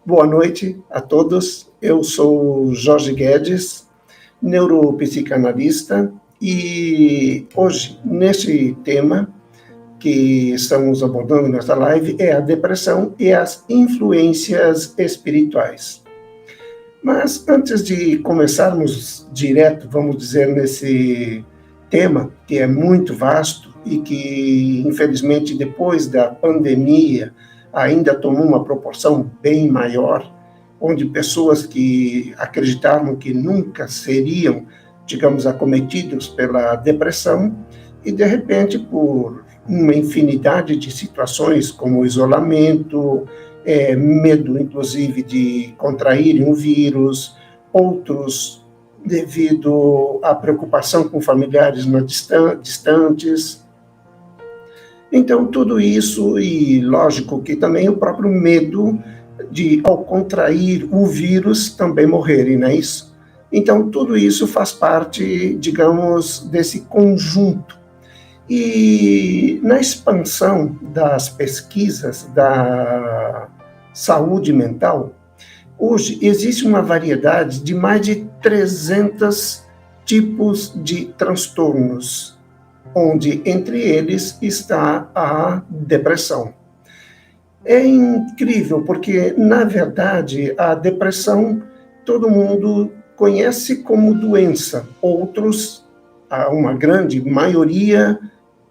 Boa noite a todos. Eu sou Jorge Guedes, neuropsicanalista, e hoje, nesse tema que estamos abordando nesta live, é a depressão e as influências espirituais. Mas antes de começarmos direto, vamos dizer, nesse tema, que é muito vasto e que, infelizmente, depois da pandemia, ainda tomou uma proporção bem maior, onde pessoas que acreditavam que nunca seriam, digamos, acometidos pela depressão, e de repente, por uma infinidade de situações, como isolamento, medo, inclusive, de contraírem o vírus, outros devido à preocupação com familiares distantes. Então, tudo isso, e lógico que também o próprio medo de, ao contrair o vírus, também morrerem, não é isso? Então, tudo isso faz parte, digamos, desse conjunto. E na expansão das pesquisas da saúde mental, hoje existe uma variedade de mais de 300 tipos de transtornos, onde entre eles está a depressão. É incrível porque, na verdade, a depressão todo mundo conhece como doença, outros, uma grande maioria,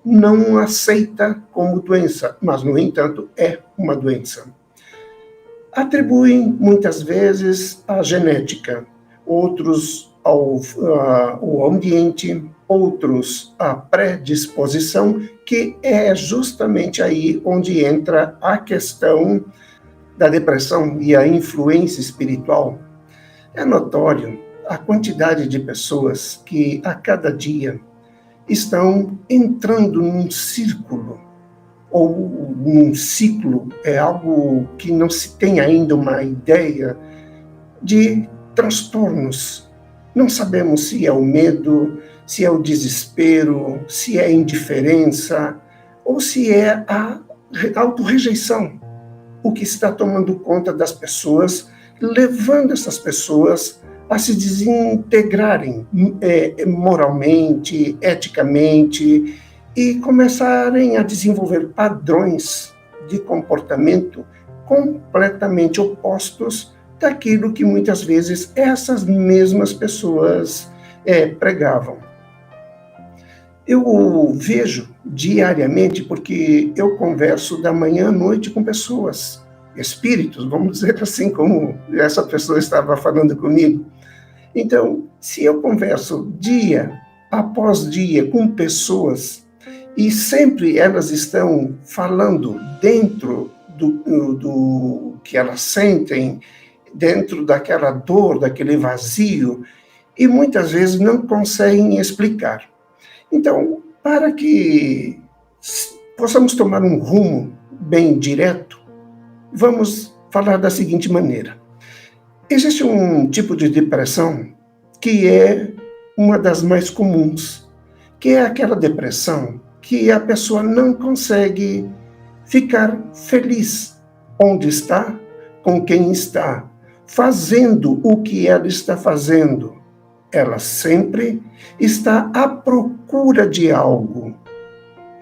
não aceita como doença, mas, no entanto, é uma doença. Atribuem, muitas vezes, à genética, outros ao ambiente, outros à predisposição, que é justamente aí onde entra a questão da depressão e a influência espiritual. É notório a quantidade de pessoas que, a cada dia, estão entrando num círculo ou num ciclo, é algo que não se tem ainda uma ideia, de transtornos. Não sabemos se é o medo, se é o desespero, se é a indiferença ou se é a autorrejeição, o que está tomando conta das pessoas, levando essas pessoas a se desintegrarem moralmente, eticamente, e começarem a desenvolver padrões de comportamento completamente opostos daquilo que muitas vezes essas mesmas pessoas pregavam. Eu vejo diariamente, porque eu converso da manhã à noite com pessoas, espíritos, vamos dizer assim, como essa pessoa estava falando comigo. Então, se eu converso dia após dia com pessoas, e sempre elas estão falando dentro do que elas sentem, dentro daquela dor, daquele vazio, e muitas vezes não conseguem explicar. Então, para que possamos tomar um rumo bem direto, vamos falar da seguinte maneira. Existe um tipo de depressão que é uma das mais comuns, que é aquela depressão que a pessoa não consegue ficar feliz onde está, com quem está, fazendo o que ela está fazendo. Ela sempre está à procura de algo.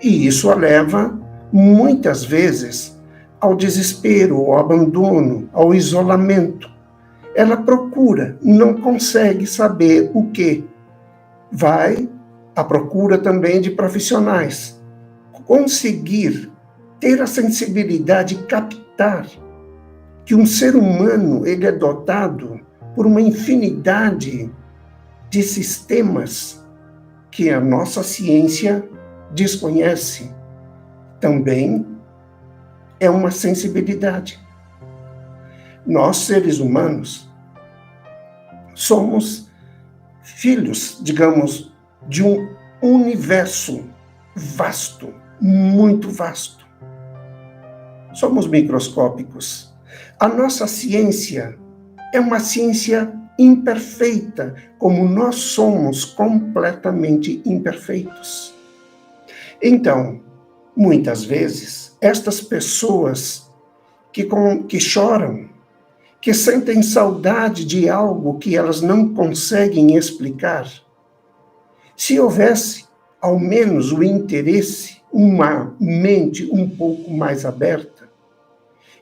E isso a leva, muitas vezes, ao desespero, ao abandono, ao isolamento. Ela procura, não consegue saber o que. Vai à procura também de profissionais. Conseguir ter a sensibilidade de captar que um ser humano ele é dotado por uma infinidade de sistemas que a nossa ciência desconhece. Também é uma sensibilidade. Nós, seres humanos, somos filhos, digamos, de um universo vasto, muito vasto. Somos microscópicos. A nossa ciência é uma ciência imperfeita, como nós somos completamente imperfeitos. Então, muitas vezes, estas pessoas que choram que sentem saudade de algo que elas não conseguem explicar. Se houvesse, ao menos, o interesse, uma mente um pouco mais aberta,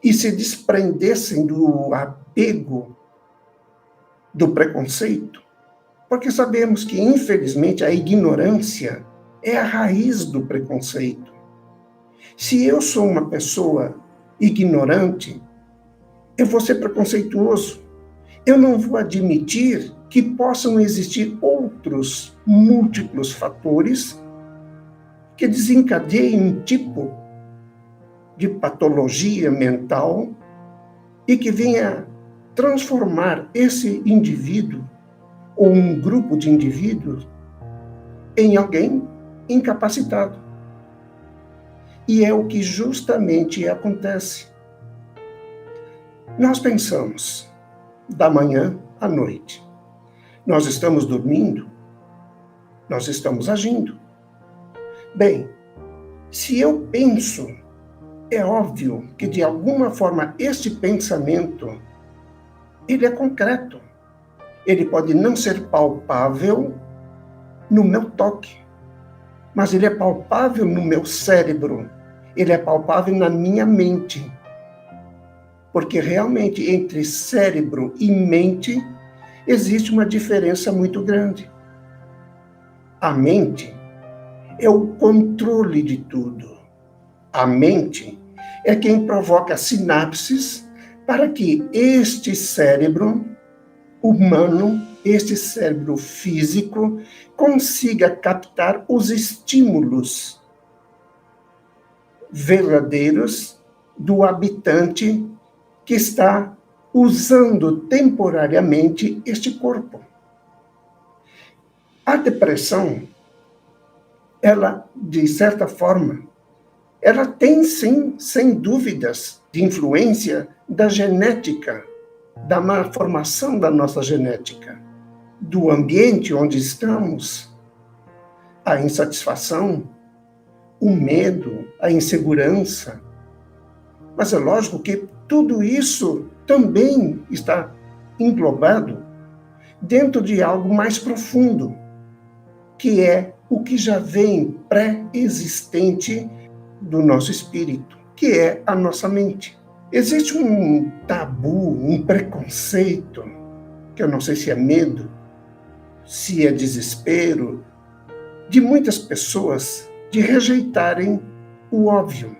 e se desprendessem do apego, do preconceito, porque sabemos que, infelizmente, a ignorância é a raiz do preconceito. Se eu sou uma pessoa ignorante, eu vou ser preconceituoso. Eu não vou admitir que possam existir outros múltiplos fatores que desencadeiem um tipo de patologia mental e que venha transformar esse indivíduo ou um grupo de indivíduos em alguém incapacitado. E é o que justamente acontece. Nós pensamos da manhã à noite. Nós estamos dormindo, nós estamos agindo. Bem, se eu penso, é óbvio que de alguma forma este pensamento, ele é concreto. Ele pode não ser palpável no meu toque, mas ele é palpável no meu cérebro, ele é palpável na minha mente. Porque realmente entre cérebro e mente existe uma diferença muito grande. A mente é o controle de tudo. A mente é quem provoca sinapses para que este cérebro humano, este cérebro físico, consiga captar os estímulos verdadeiros do habitante que está usando temporariamente este corpo. A depressão, ela, de certa forma, ela tem sim, sem dúvidas, de influência da genética, da malformação da nossa genética, do ambiente onde estamos, a insatisfação, o medo, a insegurança. Mas é lógico que tudo isso também está englobado dentro de algo mais profundo, que é o que já vem pré-existente do nosso espírito, que é a nossa mente. Existe um tabu, um preconceito, que eu não sei se é medo, se é desespero, de muitas pessoas de rejeitarem o óbvio.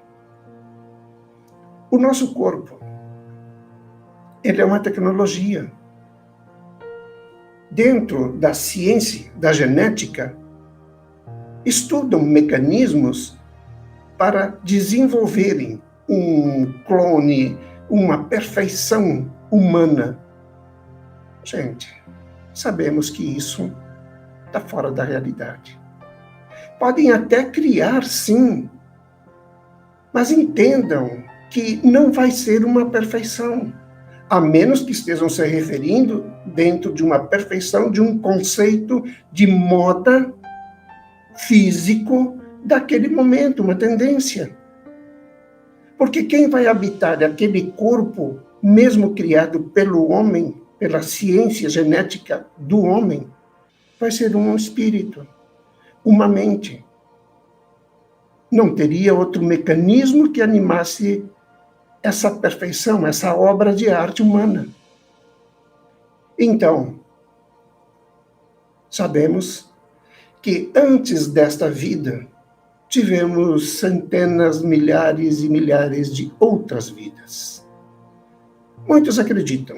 O nosso corpo, ele é uma tecnologia. Dentro da ciência, da genética, estudam mecanismos para desenvolverem um clone, uma perfeição humana. Gente, sabemos que isso está fora da realidade. Podem até criar, sim, mas entendam que não vai ser uma perfeição, a menos que estejam se referindo dentro de uma perfeição, de um conceito de moda físico daquele momento, uma tendência. Porque quem vai habitar aquele corpo, mesmo criado pelo homem, pela ciência genética do homem, vai ser um espírito, uma mente. Não teria outro mecanismo que animasse essa perfeição, essa obra de arte humana. Então, sabemos que antes desta vida, tivemos centenas, milhares e milhares de outras vidas. Muitos acreditam.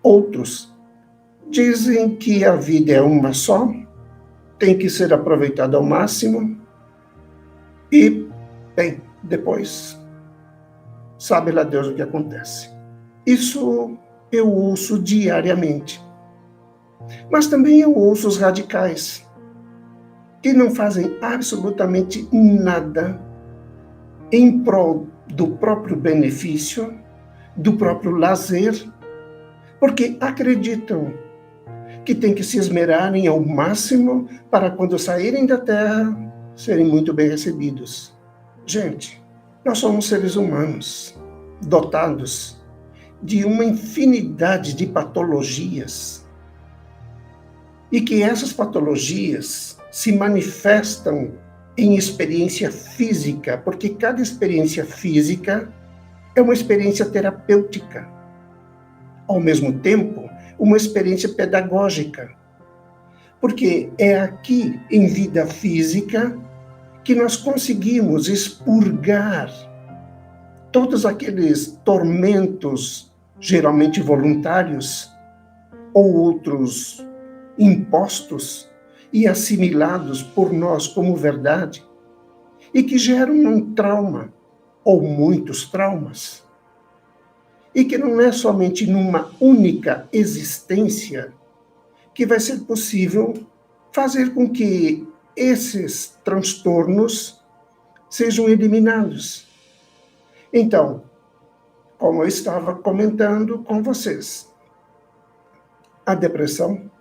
Outros dizem que a vida é uma só, tem que ser aproveitada ao máximo e, bem, depois, sabe lá Deus o que acontece. Isso eu ouço diariamente. Mas também eu ouço os radicais, que não fazem absolutamente nada em prol do próprio benefício, do próprio lazer, porque acreditam que tem que se esmerarem ao máximo para, quando saírem da Terra, serem muito bem recebidos. Gente, nós somos seres humanos, dotados de uma infinidade de patologias e que essas patologias se manifestam em experiência física, porque cada experiência física é uma experiência terapêutica, ao mesmo tempo, uma experiência pedagógica, porque é aqui, em vida física, que nós conseguimos expurgar todos aqueles tormentos, geralmente voluntários, ou outros impostos e assimilados por nós como verdade, e que geram um trauma, ou muitos traumas, e que não é somente numa única existência que vai ser possível fazer com que esses transtornos sejam eliminados. Então, como eu estava comentando com vocês, a depressão,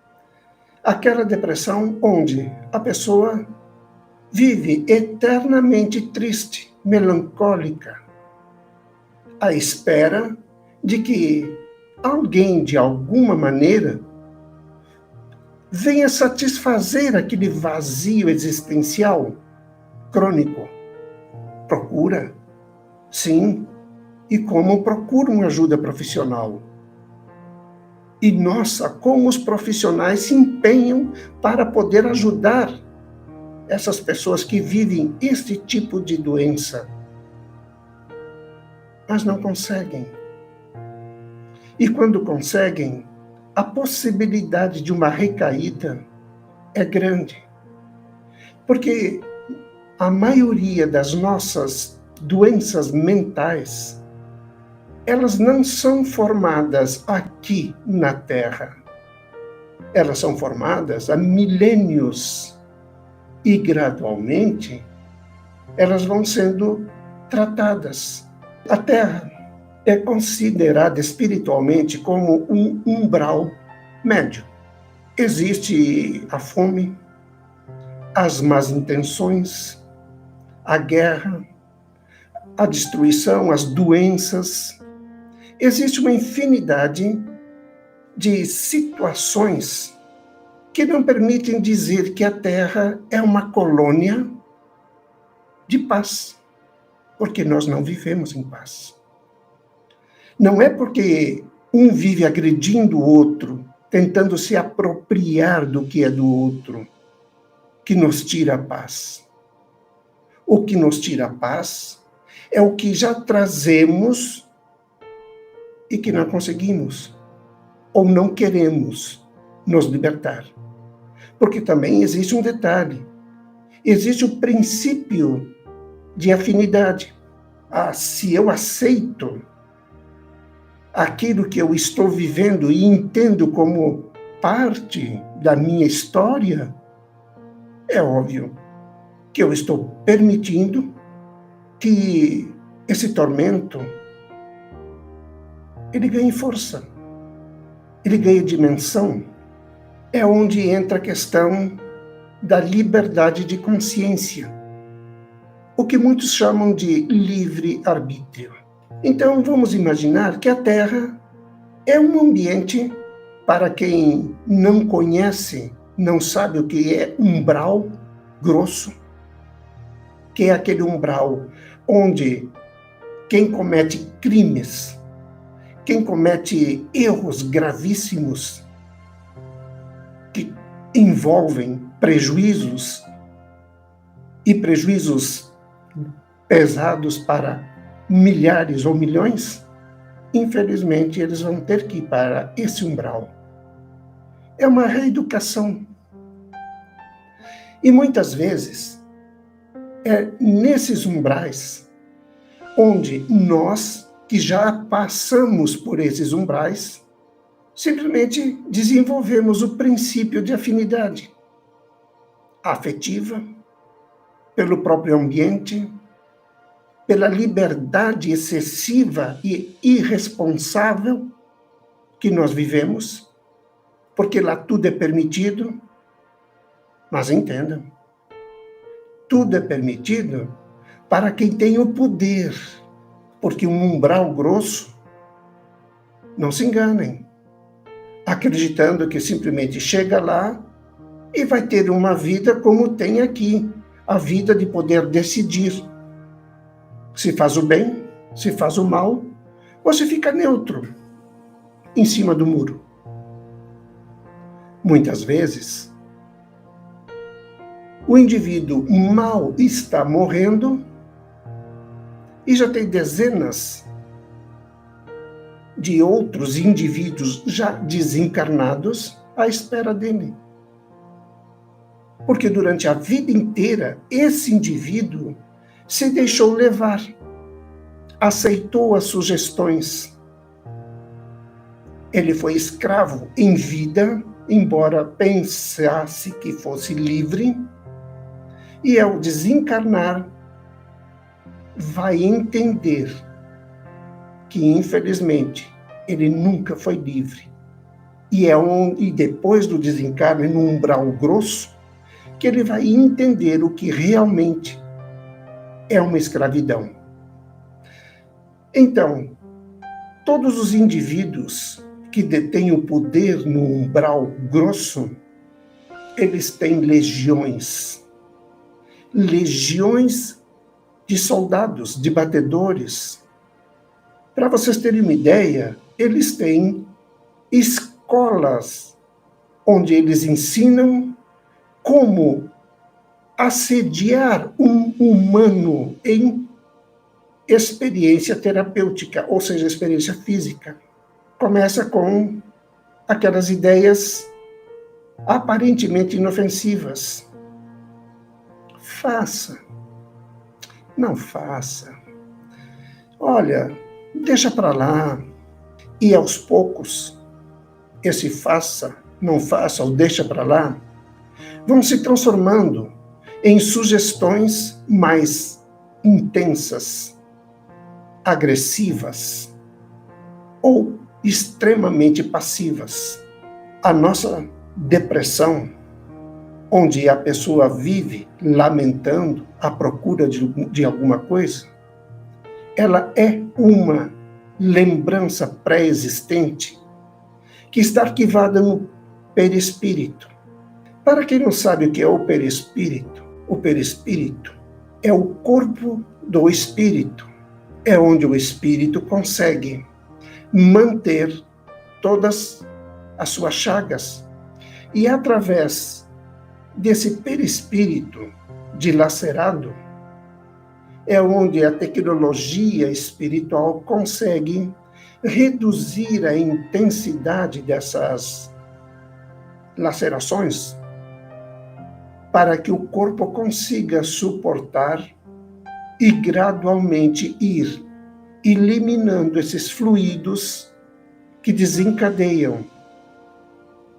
aquela depressão onde a pessoa vive eternamente triste, melancólica, à espera de que alguém, de alguma maneira, venha satisfazer aquele vazio existencial crônico. Procura, sim, e como procura uma ajuda profissional. E nossa, como os profissionais se empenham para poder ajudar essas pessoas que vivem este tipo de doença, mas não conseguem. E quando conseguem, a possibilidade de uma recaída é grande. Porque a maioria das nossas doenças mentais, elas não são formadas aqui na Terra. Elas são formadas há milênios e, gradualmente, elas vão sendo tratadas. A Terra é considerada espiritualmente como um umbral médio. Existe a fome, as más intenções, a guerra, a destruição, as doenças. Existe uma infinidade de situações que não permitem dizer que a Terra é uma colônia de paz, porque nós não vivemos em paz. Não é porque um vive agredindo o outro, tentando se apropriar do que é do outro, que nos tira a paz. O que nos tira a paz é o que já trazemos e que não conseguimos, ou não queremos nos libertar. Porque também existe um detalhe, existe o princípio de afinidade. Se eu aceito aquilo que eu estou vivendo e entendo como parte da minha história, é óbvio que eu estou permitindo que esse tormento ele ganhe força, ele ganhe dimensão. É onde entra a questão da liberdade de consciência, o que muitos chamam de livre-arbítrio. Então, vamos imaginar que a Terra é um ambiente, para quem não conhece, não sabe o que é umbral grosso, que é aquele umbral onde quem comete crimes, quem comete erros gravíssimos, que envolvem prejuízos, e prejuízos pesados para milhares ou milhões, infelizmente eles vão ter que ir para esse umbral. É uma reeducação. E muitas vezes é nesses umbrais onde nós, que já passamos por esses umbrais, simplesmente desenvolvemos o princípio de afinidade afetiva, pelo próprio ambiente, pela liberdade excessiva e irresponsável que nós vivemos, porque lá tudo é permitido. Mas entendam, tudo é permitido para quem tem o poder, porque um umbral grosso Não se enganem, acreditando que simplesmente chega lá e vai ter uma vida como tem aqui, a vida de poder decidir se faz o bem, se faz o mal, ou se fica neutro, em cima do muro. Muitas vezes, o indivíduo mal está morrendo e já tem dezenas de outros indivíduos já desencarnados à espera dele. Porque durante a vida inteira, esse indivíduo se deixou levar, aceitou as sugestões. Ele foi escravo em vida, embora pensasse que fosse livre, e ao desencarnar, vai entender que, infelizmente, ele nunca foi livre. E depois do desencarne, no umbral grosso, que ele vai entender o que realmente é uma escravidão. Então, todos os indivíduos que detêm o poder no umbral grosso, eles têm legiões de soldados, de batedores. Para vocês terem uma ideia, eles têm escolas onde eles ensinam como assediar um humano em experiência terapêutica, ou seja, experiência física. Começa com aquelas ideias aparentemente inofensivas. Faça. Não faça. Olha, deixa para lá. E aos poucos, esse faça, não faça ou deixa para lá, vão se transformando em sugestões mais intensas, agressivas ou extremamente passivas. A nossa depressão, onde a pessoa vive lamentando à procura de alguma coisa, ela é uma lembrança pré-existente que está arquivada no perispírito. Para quem não sabe o que é o perispírito é o corpo do espírito. É onde o espírito consegue manter todas as suas chagas. E através desse perispírito dilacerado, é onde a tecnologia espiritual consegue reduzir a intensidade dessas lacerações para que o corpo consiga suportar e gradualmente ir eliminando esses fluidos que desencadeiam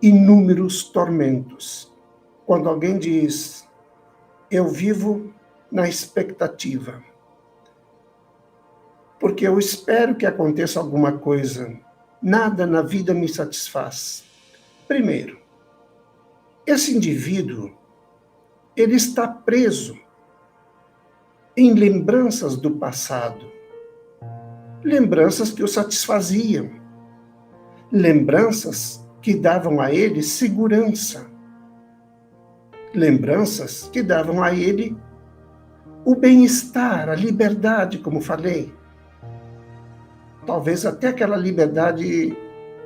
inúmeros tormentos. Quando alguém diz, eu vivo na expectativa, porque eu espero que aconteça alguma coisa, nada na vida me satisfaz. Primeiro, esse indivíduo, ele está preso em lembranças do passado, lembranças que o satisfaziam, lembranças que davam a ele segurança, lembranças que davam a ele o bem-estar, a liberdade, como falei. Talvez até aquela liberdade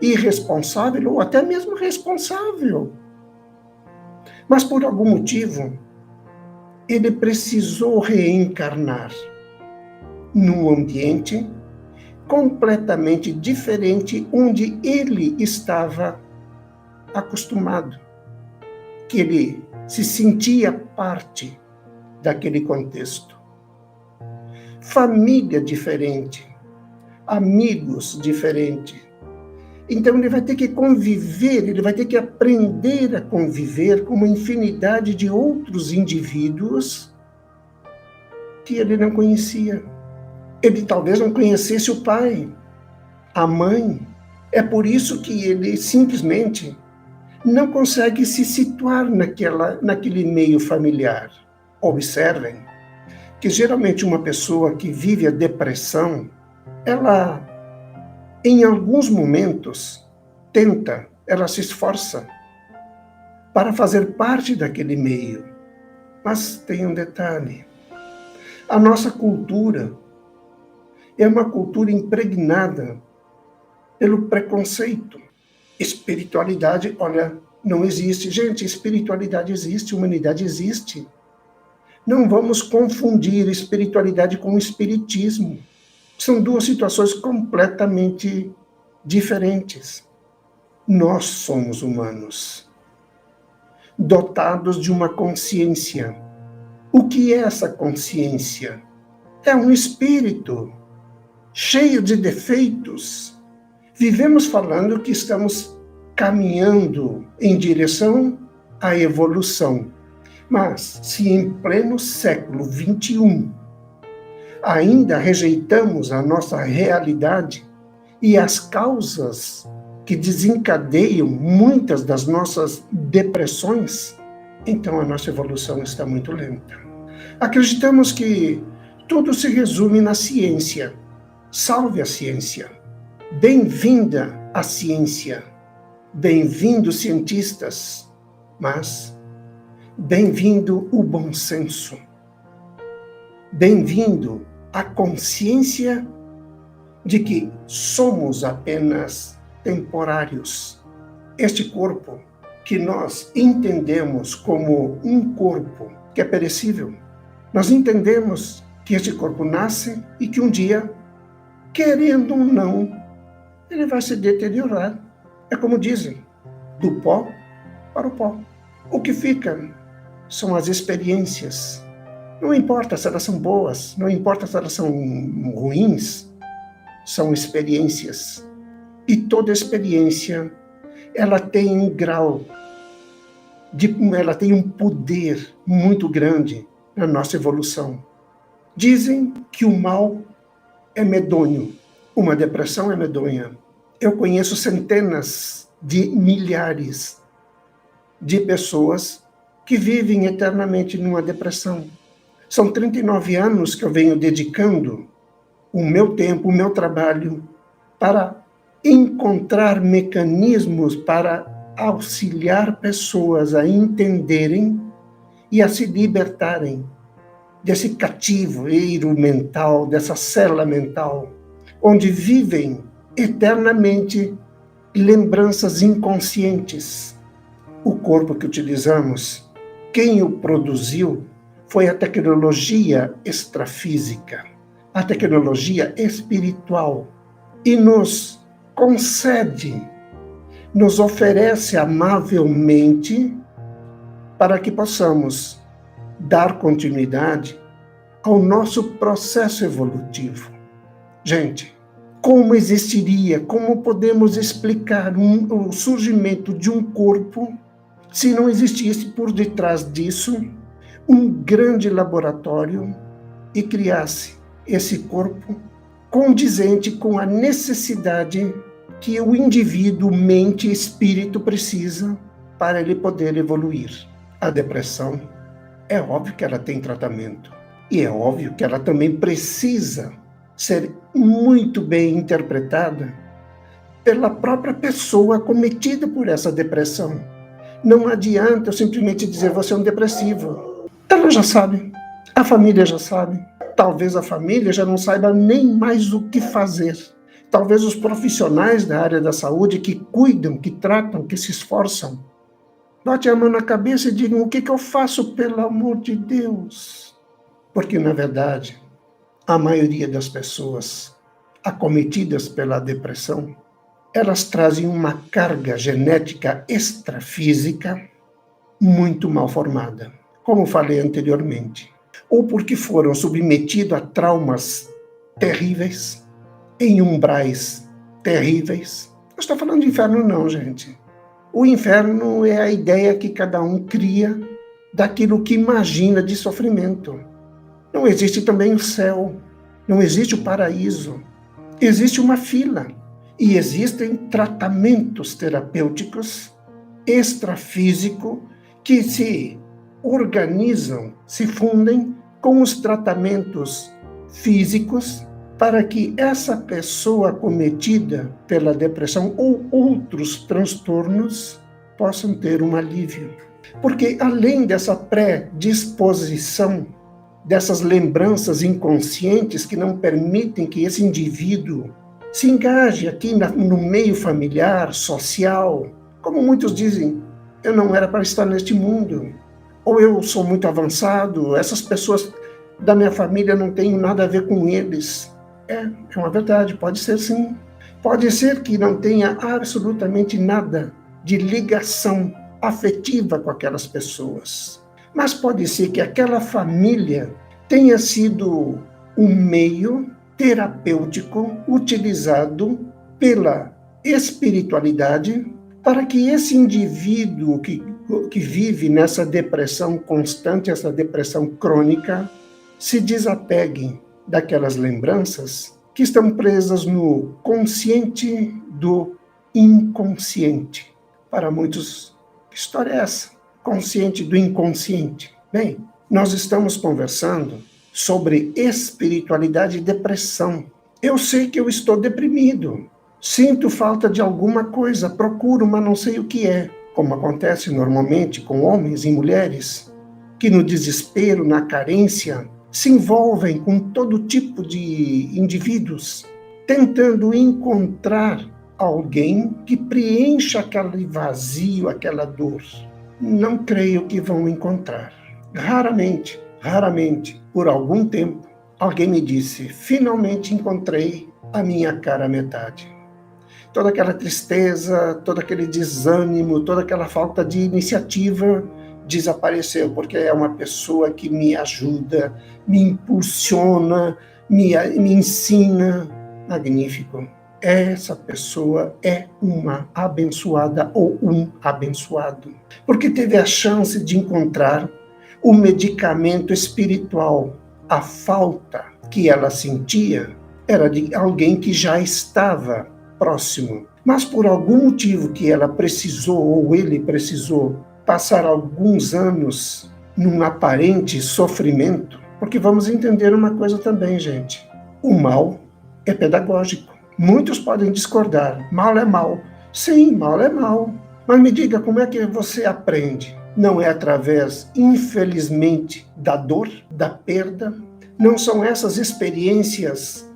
irresponsável ou até mesmo responsável. Mas por algum motivo, ele precisou reencarnar num ambiente completamente diferente onde ele estava acostumado, que ele se sentia parte daquele contexto. Família diferente, amigos diferentes. Então ele vai ter que conviver, ele vai ter que aprender a conviver com uma infinidade de outros indivíduos que ele não conhecia. Ele talvez não conhecesse o pai, a mãe. É por isso que ele simplesmente não consegue se situar naquele meio familiar. Observem que geralmente uma pessoa que vive a depressão, ela em alguns momentos, ela se esforça para fazer parte daquele meio. Mas tem um detalhe: a nossa cultura é uma cultura impregnada pelo preconceito. Espiritualidade, olha, não existe. Gente, espiritualidade existe, humanidade existe. Não vamos confundir espiritualidade com espiritismo. São duas situações completamente diferentes. Nós somos humanos, dotados de uma consciência. O que é essa consciência? É um espírito cheio de defeitos. Vivemos falando que estamos caminhando em direção à evolução. Mas, se em pleno século XXI ainda rejeitamos a nossa realidade e as causas que desencadeiam muitas das nossas depressões, então a nossa evolução está muito lenta. Acreditamos que tudo se resume na ciência. Salve a ciência. Bem-vinda a ciência. Bem-vindos cientistas. Mas bem-vindo o bom senso. Bem-vindo a consciência de que somos apenas temporários. Este corpo que nós entendemos como um corpo que é perecível, nós entendemos que este corpo nasce e que um dia, querendo ou não, ele vai se deteriorar. É como dizem, do pó para o pó. O que fica são as experiências. Não importa se elas são boas, não importa se elas são ruins, são experiências. E toda experiência, ela tem um grau, ela tem um poder muito grande na nossa evolução. Dizem que o mal é medonho, uma depressão é medonha. Eu conheço centenas de milhares de pessoas que vivem eternamente numa depressão. São 39 anos que eu venho dedicando o meu tempo, o meu trabalho, para encontrar mecanismos para auxiliar pessoas a entenderem e a se libertarem desse cativeiro mental, dessa cela mental, onde vivem eternamente lembranças inconscientes. O corpo que utilizamos, quem o produziu, foi a tecnologia extrafísica, a tecnologia espiritual, e nos concede, nos oferece amavelmente para que possamos dar continuidade ao nosso processo evolutivo. Gente, como existiria, como podemos explicar o surgimento de um corpo se não existisse por detrás disso um grande laboratório e criasse esse corpo condizente com a necessidade que o indivíduo, mente e espírito precisa para ele poder evoluir? A depressão, é óbvio que ela tem tratamento. E é óbvio que ela também precisa ser muito bem interpretada pela própria pessoa acometida por essa depressão. Não adianta eu simplesmente dizer você é um depressivo. Ela já sabe, a família já sabe. Talvez a família já não saiba nem mais o que fazer. Talvez os profissionais da área da saúde que cuidam, que tratam, que se esforçam, botem a mão na cabeça e digam: o que eu faço, pelo amor de Deus? Porque, na verdade, a maioria das pessoas acometidas pela depressão, elas trazem uma carga genética extrafísica muito mal formada, como falei anteriormente, ou porque foram submetidos a traumas terríveis, em umbrais terríveis. Não estou falando de inferno não, gente. O inferno é a ideia que cada um cria daquilo que imagina de sofrimento. Não existe também o céu, não existe o paraíso. Existe uma fila e existem tratamentos terapêuticos extrafísicos que se organizam, se fundem com os tratamentos físicos para que essa pessoa acometida pela depressão ou outros transtornos possam ter um alívio. Porque além dessa predisposição, dessas lembranças inconscientes que não permitem que esse indivíduo se engaje aqui no meio familiar, social, como muitos dizem, eu não era para estar neste mundo, ou eu sou muito avançado, essas pessoas da minha família não tenho nada a ver com eles. É uma verdade, pode ser sim. Pode ser que não tenha absolutamente nada de ligação afetiva com aquelas pessoas. Mas pode ser que aquela família tenha sido um meio terapêutico utilizado pela espiritualidade para que esse indivíduo que vive nessa depressão constante, essa depressão crônica, se desapegue daquelas lembranças que estão presas no consciente do inconsciente. Para muitos, que história é essa? Consciente do inconsciente. Bem, nós estamos conversando sobre espiritualidade e depressão. Eu sei que eu estou deprimido, sinto falta de alguma coisa, procuro, mas não sei o que é. Como acontece normalmente com homens e mulheres, que no desespero, na carência, se envolvem com todo tipo de indivíduos, tentando encontrar alguém que preencha aquele vazio, aquela dor. Não creio que vão encontrar. Raramente, por algum tempo, alguém me disse, finalmente encontrei a minha cara metade. Toda aquela tristeza, todo aquele desânimo, toda aquela falta de iniciativa desapareceu, porque é uma pessoa que me ajuda, me impulsiona, me ensina. Magnífico. Essa pessoa é uma abençoada ou um abençoado, porque teve a chance de encontrar o medicamento espiritual. A falta que ela sentia era de alguém que já estava próximo, mas por algum motivo que ela precisou ou ele precisou passar alguns anos num aparente sofrimento, porque vamos entender uma coisa também, gente, o mal é pedagógico. Muitos podem discordar, mal é mal. Sim, mal é mal. Mas me diga, como é que você aprende? Não é através, infelizmente, da dor, da perda? Não são essas experiências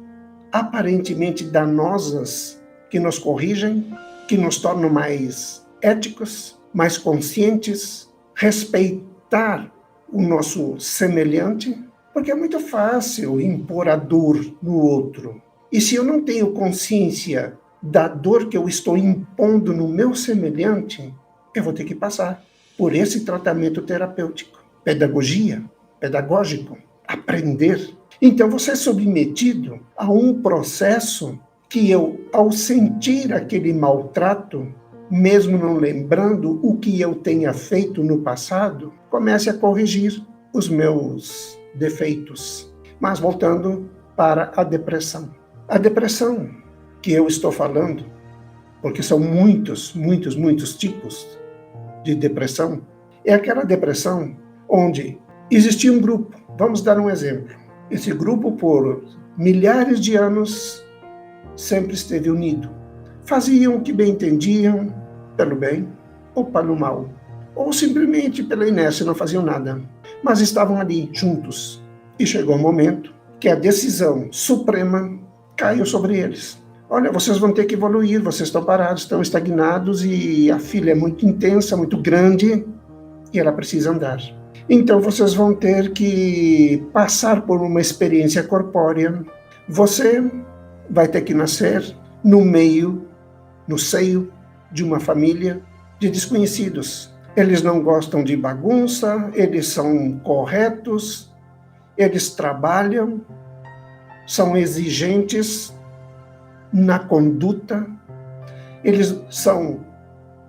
aparentemente danosas que nos corrigem, que nos tornam mais éticos, mais conscientes, respeitar o nosso semelhante? Porque é muito fácil impor a dor no outro. E se eu não tenho consciência da dor que eu estou impondo no meu semelhante, eu vou ter que passar por esse tratamento terapêutico, pedagógico, aprender. Então, você é submetido a um processo que eu, ao sentir aquele maltrato, mesmo não lembrando o que eu tenha feito no passado, comece a corrigir os meus defeitos. Mas voltando para a depressão. A depressão que eu estou falando, porque são muitos tipos de depressão, é aquela depressão onde existia um grupo. Vamos dar um exemplo. Esse grupo, por milhares de anos, sempre esteve unido. Faziam o que bem entendiam, pelo bem ou pelo mal. Ou simplesmente pela inércia, não faziam nada. Mas estavam ali, juntos. E chegou um momento que a decisão suprema caiu sobre eles. Olha, vocês vão ter que evoluir, vocês estão parados, estão estagnados e a filha é muito intensa, muito grande e ela precisa andar. Então vocês vão ter que passar por uma experiência corpórea. Você vai ter que nascer no seio de uma família de desconhecidos. Eles não gostam de bagunça, eles são corretos, eles trabalham, são exigentes na conduta, eles são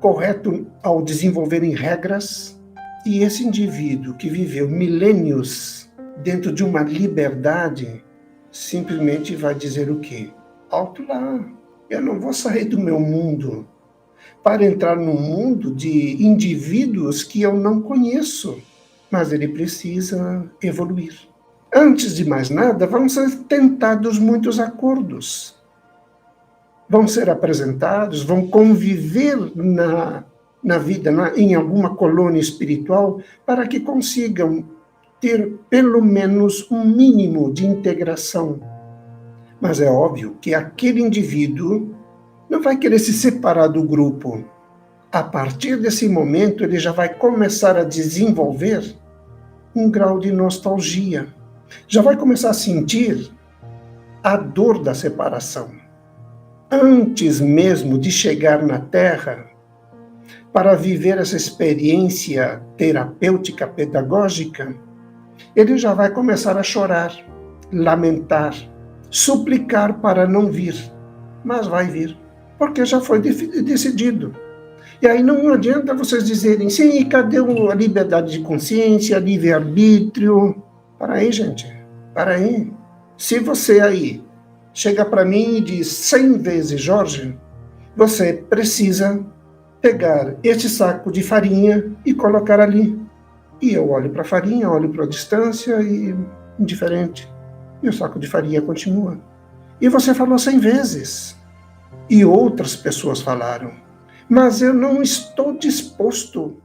corretos ao desenvolverem regras, e esse indivíduo que viveu milênios dentro de uma liberdade simplesmente vai dizer o quê? Alto lá, eu não vou sair do meu mundo para entrar num mundo de indivíduos que eu não conheço, mas ele precisa evoluir. Antes de mais nada, vão ser tentados muitos acordos. Vão ser apresentados, vão conviver na vida, em alguma colônia espiritual, para que consigam ter pelo menos um mínimo de integração. Mas é óbvio que aquele indivíduo não vai querer se separar do grupo. A partir desse momento, ele já vai começar a desenvolver um grau de nostalgia. Já vai começar a sentir a dor da separação. Antes mesmo de chegar na Terra, para viver essa experiência terapêutica, pedagógica, ele já vai começar a chorar, lamentar, suplicar para não vir. Mas vai vir, porque já foi decidido. E aí não adianta vocês dizerem, sim, cadê a liberdade de consciência, livre-arbítrio? Para aí, gente, para aí. Se você aí chega para mim e diz 100 vezes, Jorge, você precisa pegar este saco de farinha e colocar ali. E eu olho para a farinha, olho para a distância e indiferente. E o saco de farinha continua. E você falou 100 vezes. E outras pessoas falaram. Mas eu não estou disposto,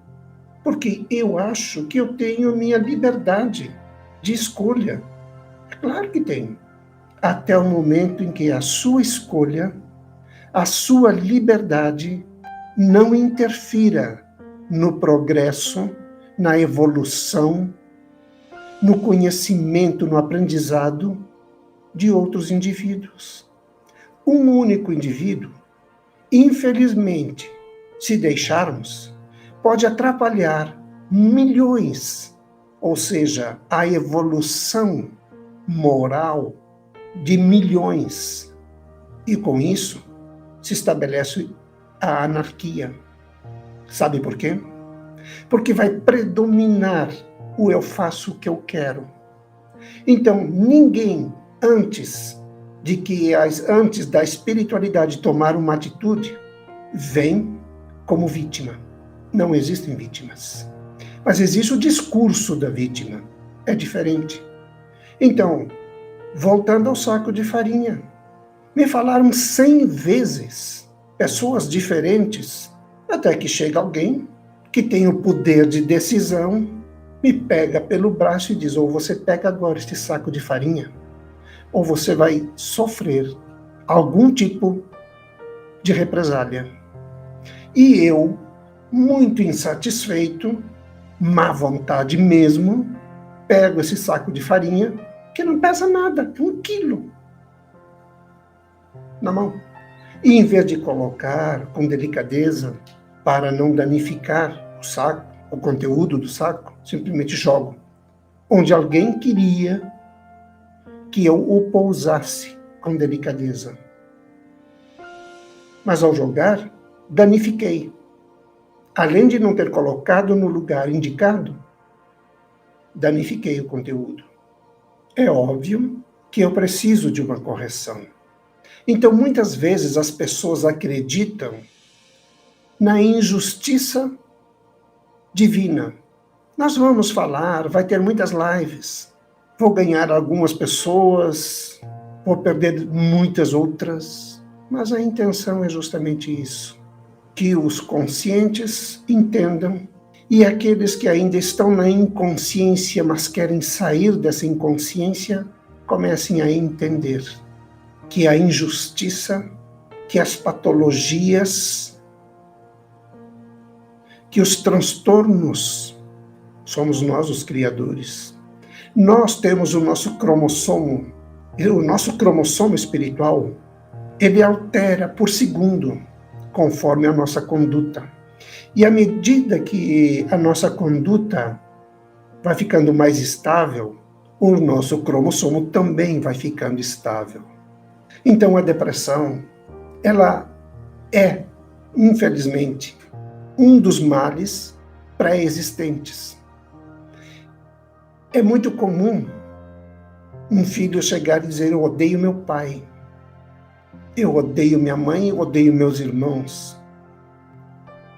porque eu acho que eu tenho minha liberdade de escolha. É claro que tenho. Até o momento em que a sua escolha, a sua liberdade, não interfira no progresso, na evolução, no conhecimento, no aprendizado de outros indivíduos. Um único indivíduo, infelizmente, se deixarmos, pode atrapalhar milhões, ou seja, a evolução moral de milhões. E com isso, se estabelece a anarquia. Sabe por quê? Porque vai predominar o eu faço o que eu quero. Então, ninguém antes da espiritualidade tomar uma atitude, vem como vítima. Não existem vítimas. Mas existe o discurso da vítima. É diferente. Então, voltando ao saco de farinha, me falaram 100 vezes, pessoas diferentes, até que chega alguém que tem o poder de decisão, me pega pelo braço e diz, ou você pega agora este saco de farinha, ou você vai sofrer algum tipo de represália. E eu, muito insatisfeito, má vontade mesmo, pego esse saco de farinha, que não pesa nada, 1 quilo, na mão. E em vez de colocar com delicadeza, para não danificar o saco, o conteúdo do saco, simplesmente jogo. Onde alguém queria que eu o pousasse com delicadeza. Mas ao jogar, danifiquei. Além de não ter colocado no lugar indicado, danifiquei o conteúdo. É óbvio que eu preciso de uma correção. Então, muitas vezes as pessoas acreditam na injustiça divina. Nós vamos falar, vai ter muitas lives. Vou ganhar algumas pessoas, vou perder muitas outras. Mas a intenção é justamente isso. Que os conscientes entendam e aqueles que ainda estão na inconsciência, mas querem sair dessa inconsciência, comecem a entender que a injustiça, que as patologias, que os transtornos, somos nós os criadores. Nós temos o nosso cromossomo, e o nosso cromossomo espiritual, ele altera por segundo, conforme a nossa conduta. E à medida que a nossa conduta vai ficando mais estável, o nosso cromossomo também vai ficando estável. Então a depressão, ela é, infelizmente, um dos males pré-existentes. É muito comum um filho chegar e dizer, eu odeio meu pai, eu odeio minha mãe, eu odeio meus irmãos.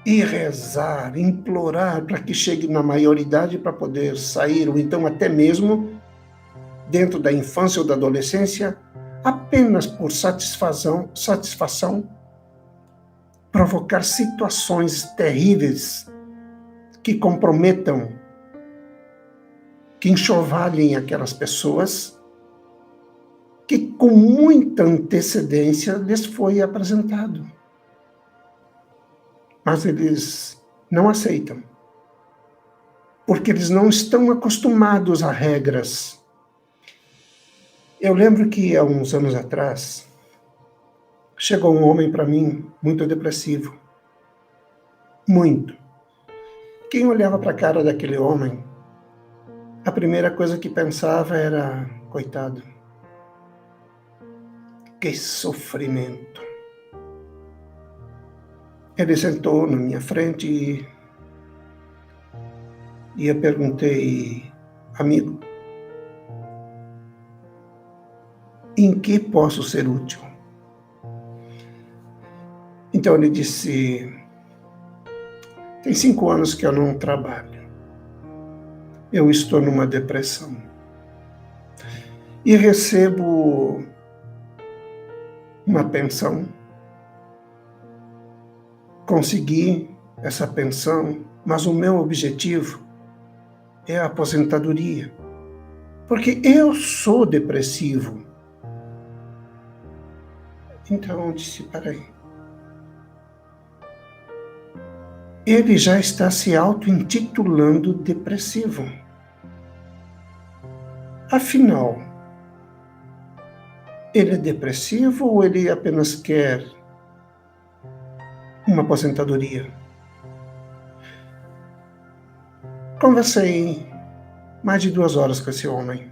E rezar, implorar para que chegue na maioridade para poder sair, ou então até mesmo dentro da infância ou da adolescência, apenas por satisfação, provocar situações terríveis que comprometam, que enxovalhem aquelas pessoas que com muita antecedência lhes foi apresentado. Mas eles não aceitam, porque eles não estão acostumados a regras. Eu lembro que há uns anos atrás, chegou um homem para mim muito depressivo. Muito. Quem olhava para a cara daquele homem, a primeira coisa que pensava era, coitado, que sofrimento. Ele sentou na minha frente e eu perguntei, amigo, em que posso ser útil? Então ele disse, tem 5 anos que eu não trabalho. Eu estou numa depressão. E recebo uma pensão. Consegui essa pensão, mas o meu objetivo é a aposentadoria. Porque eu sou depressivo. Então eu disse, peraí. Ele já está se auto-intitulando depressivo. Afinal, ele é depressivo ou ele apenas quer uma aposentadoria? Conversei mais de 2 horas com esse homem.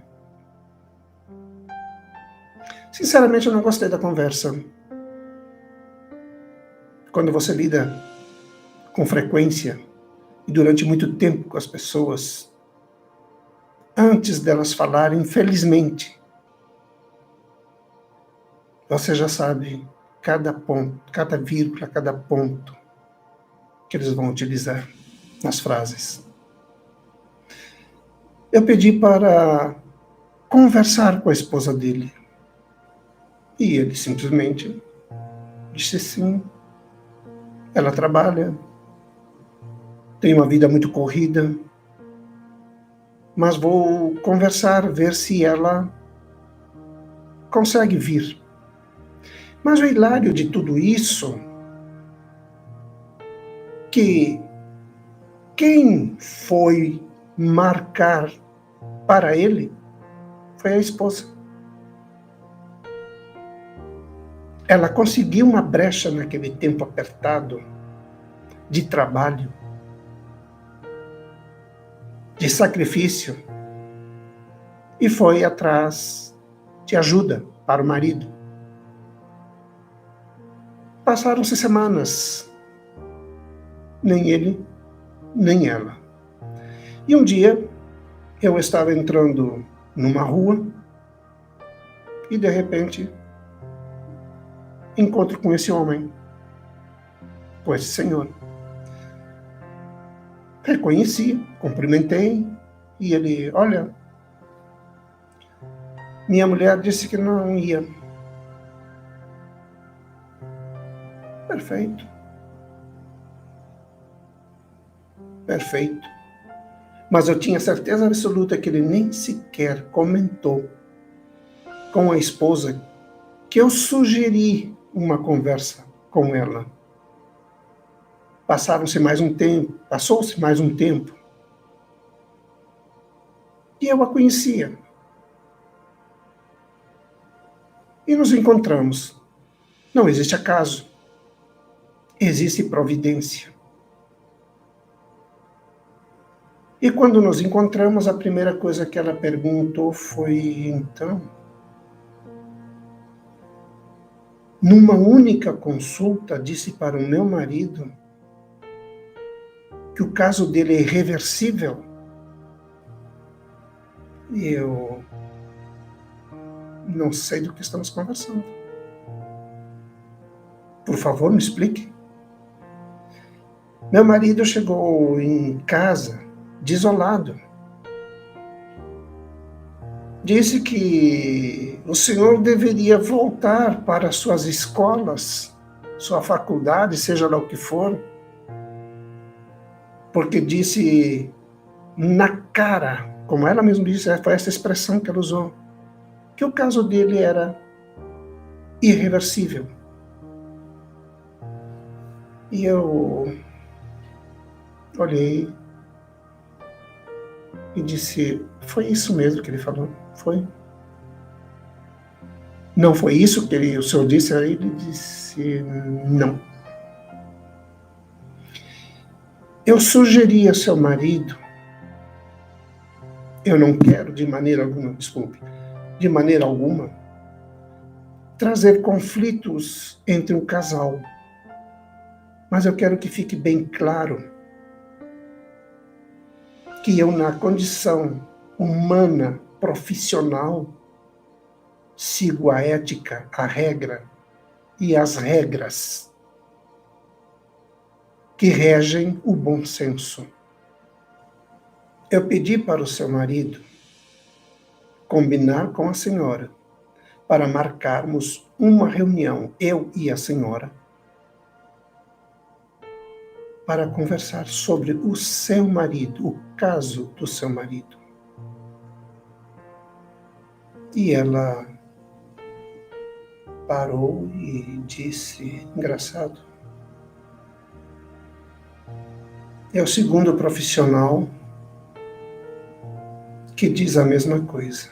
Sinceramente, eu não gostei da conversa. Quando você lida com frequência e durante muito tempo com as pessoas, antes delas falarem, infelizmente, você já sabe cada ponto, cada vírgula, cada ponto que eles vão utilizar nas frases. Eu pedi para conversar com a esposa dele. E ele simplesmente disse sim. Ela trabalha, tem uma vida muito corrida, mas vou conversar, ver se ela consegue vir. Mas o hilário de tudo isso, que quem foi marcar para ele foi a esposa. Ela conseguiu uma brecha naquele tempo apertado de trabalho, de sacrifício, e foi atrás de ajuda para o marido. Passaram-se semanas, nem ele, nem ela. E um dia, eu estava entrando numa rua e, de repente, encontro com esse homem, com esse senhor. Reconheci, cumprimentei, e ele, olha, minha mulher disse que não ia. Perfeito. Perfeito. Mas eu tinha certeza absoluta que ele nem sequer comentou com a esposa que eu sugeri uma conversa com ela. Passou-se mais um tempo, e eu a conhecia. E nos encontramos. Não existe acaso, existe providência. E quando nos encontramos, a primeira coisa que ela perguntou foi, então, numa única consulta, disse para o meu marido que o caso dele é irreversível. E eu não sei do que estamos conversando. Por favor, me explique. Meu marido chegou em casa desolado. disse que o senhor deveria voltar para suas escolas, sua faculdade, seja lá o que for, porque disse na cara, como ela mesma disse, foi essa expressão que ela usou, que o caso dele era irreversível. E eu olhei e disse, foi isso mesmo que ele falou? Foi? Não foi isso que o senhor disse? Aí ele disse, não. Eu sugeri ao seu marido, eu não quero de maneira alguma, desculpe, de maneira alguma, trazer conflitos entre um casal. Mas eu quero que fique bem claro que eu, na condição humana, profissional, sigo a ética, a regra e as regras que regem o bom senso. Eu pedi para o seu marido combinar com a senhora para marcarmos uma reunião, eu e a senhora, para conversar sobre o seu marido, o caso do seu marido. E ela parou e disse, engraçado, é o segundo profissional que diz a mesma coisa.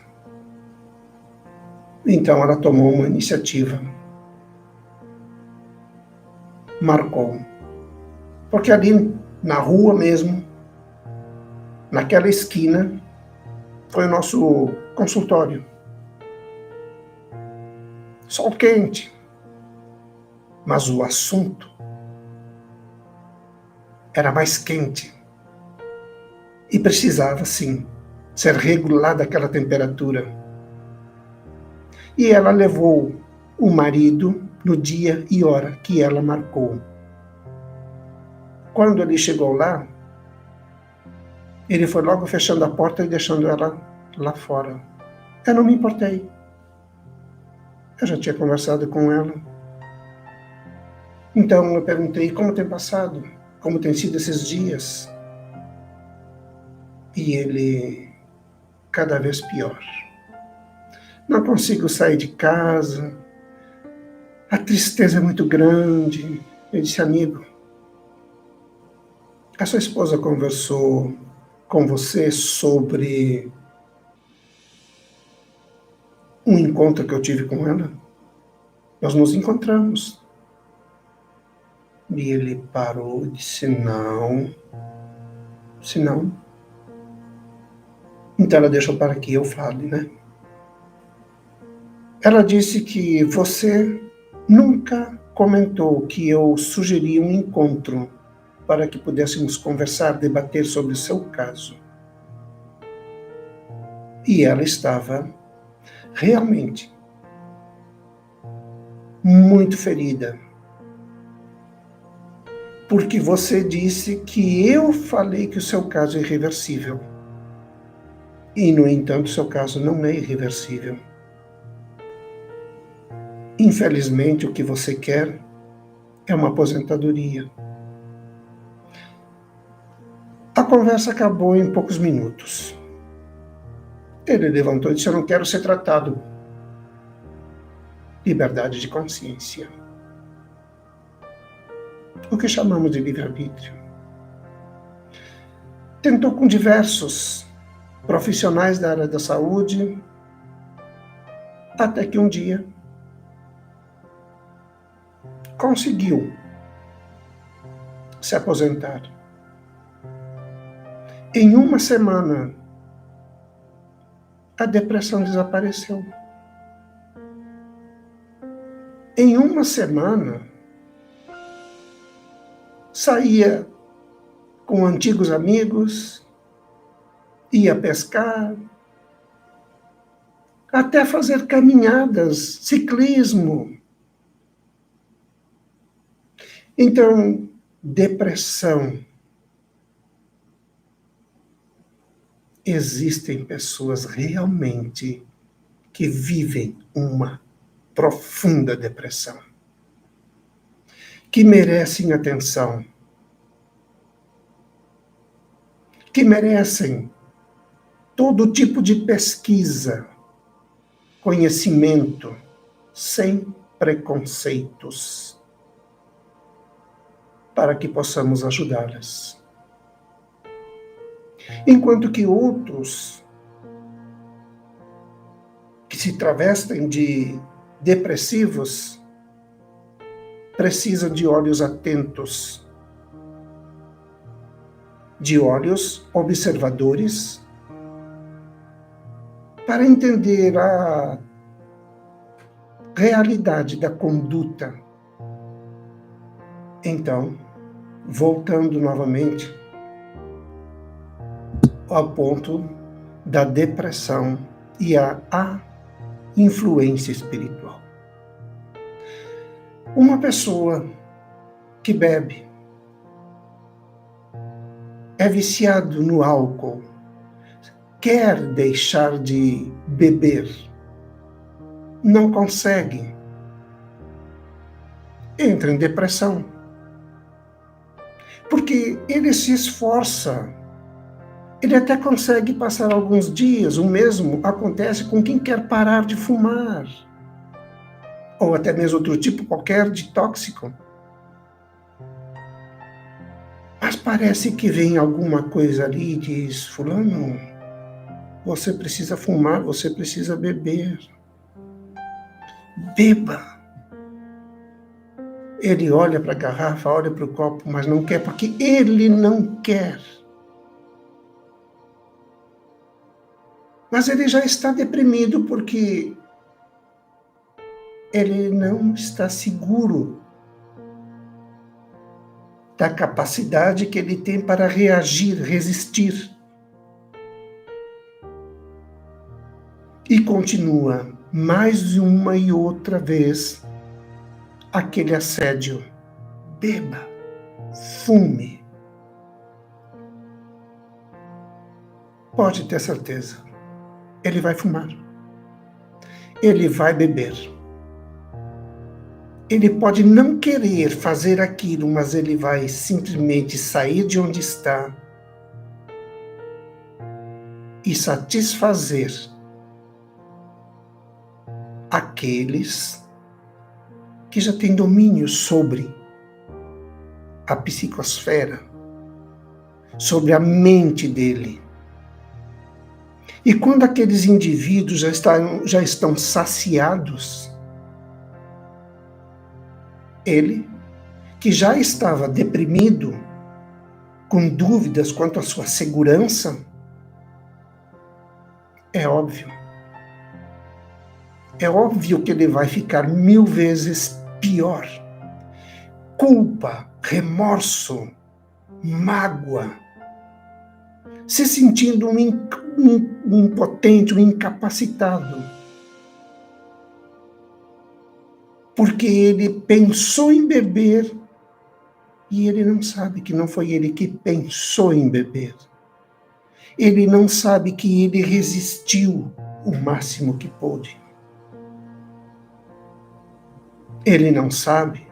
Então ela tomou uma iniciativa, marcou. Porque ali na rua mesmo, naquela esquina, foi o nosso consultório. Sol quente. Mas o assunto era mais quente. E precisava, sim, ser regulada aquela temperatura. E ela levou o marido no dia e hora que ela marcou. Quando ele chegou lá, ele foi logo fechando a porta e deixando ela lá fora. Eu não me importei. Eu já tinha conversado com ela. Então eu perguntei como tem passado, como tem sido esses dias. E ele, cada vez pior. Não consigo sair de casa. A tristeza é muito grande. Eu disse, amigo, a sua esposa conversou com você sobre um encontro que eu tive com ela? Nós nos encontramos. E ele parou e disse, não. Disse, não. Então ela deixou para que eu fale, né? Ela disse que você nunca comentou que eu sugeri um encontro para que pudéssemos conversar, debater sobre o seu caso. E ela estava realmente muito ferida. Porque você disse que eu falei que o seu caso é irreversível. E, no entanto, o seu caso não é irreversível. Infelizmente, o que você quer é uma aposentadoria. A conversa acabou em poucos minutos. Ele levantou e disse, eu não quero ser tratado. Liberdade de consciência. O que chamamos de livre-arbítrio. Tentou com diversos profissionais da área da saúde, até que um dia conseguiu se aposentar. Em uma semana, a depressão desapareceu. Em uma semana, saía com antigos amigos, ia pescar, até fazer caminhadas, ciclismo. Então, depressão existem pessoas realmente que vivem uma profunda depressão, que merecem atenção, que merecem todo tipo de pesquisa, conhecimento, sem preconceitos, para que possamos ajudá-las. Enquanto que outros que se travestem de depressivos precisam de olhos atentos, de olhos observadores, para entender a realidade da conduta. Então, voltando novamente ao ponto da depressão e a influência espiritual. Uma pessoa que bebe, é viciado no álcool, quer deixar de beber, não consegue, entra em depressão. Porque ele se esforça, ele até consegue passar alguns dias, o mesmo acontece com quem quer parar de fumar, ou até mesmo outro tipo qualquer de tóxico. Mas parece que vem alguma coisa ali e diz: fulano, você precisa fumar, você precisa beber. Beba. Ele olha para a garrafa, olha para o copo, mas não quer, porque ele não quer. Mas ele já está deprimido porque ele não está seguro da capacidade que ele tem para reagir, resistir. E continua mais uma e outra vez aquele assédio. Beba, fume. Pode ter certeza, ele vai fumar. Ele vai beber. Ele pode não querer fazer aquilo, mas ele vai simplesmente sair de onde está e satisfazer aqueles que já têm domínio sobre a psicosfera, sobre a mente dele. E quando aqueles indivíduos já estão saciados, ele, que já estava deprimido, com dúvidas quanto à sua segurança, é óbvio que ele vai ficar 1000 vezes pior. Culpa, remorso, mágoa, se sentindo um impotente, um incapacitado. Porque ele pensou em beber e ele não sabe que não foi ele que pensou em beber. Ele não sabe que ele resistiu o máximo que pôde. Ele não sabe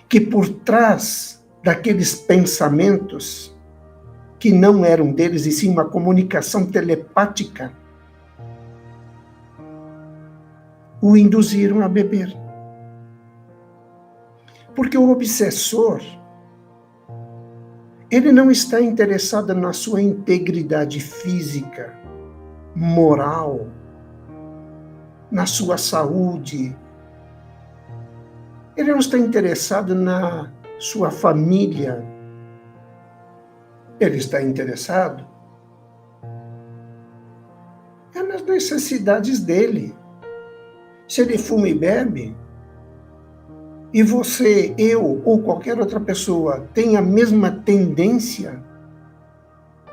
que por trás daqueles pensamentos, que não eram deles, e sim uma comunicação telepática, o induziram a beber. Porque o obsessor, ele não está interessado na sua integridade física, moral, na sua saúde. Ele não está interessado na sua família. Ele está interessado nas necessidades dele. Se ele fuma e bebe, e você, eu ou qualquer outra pessoa tem a mesma tendência,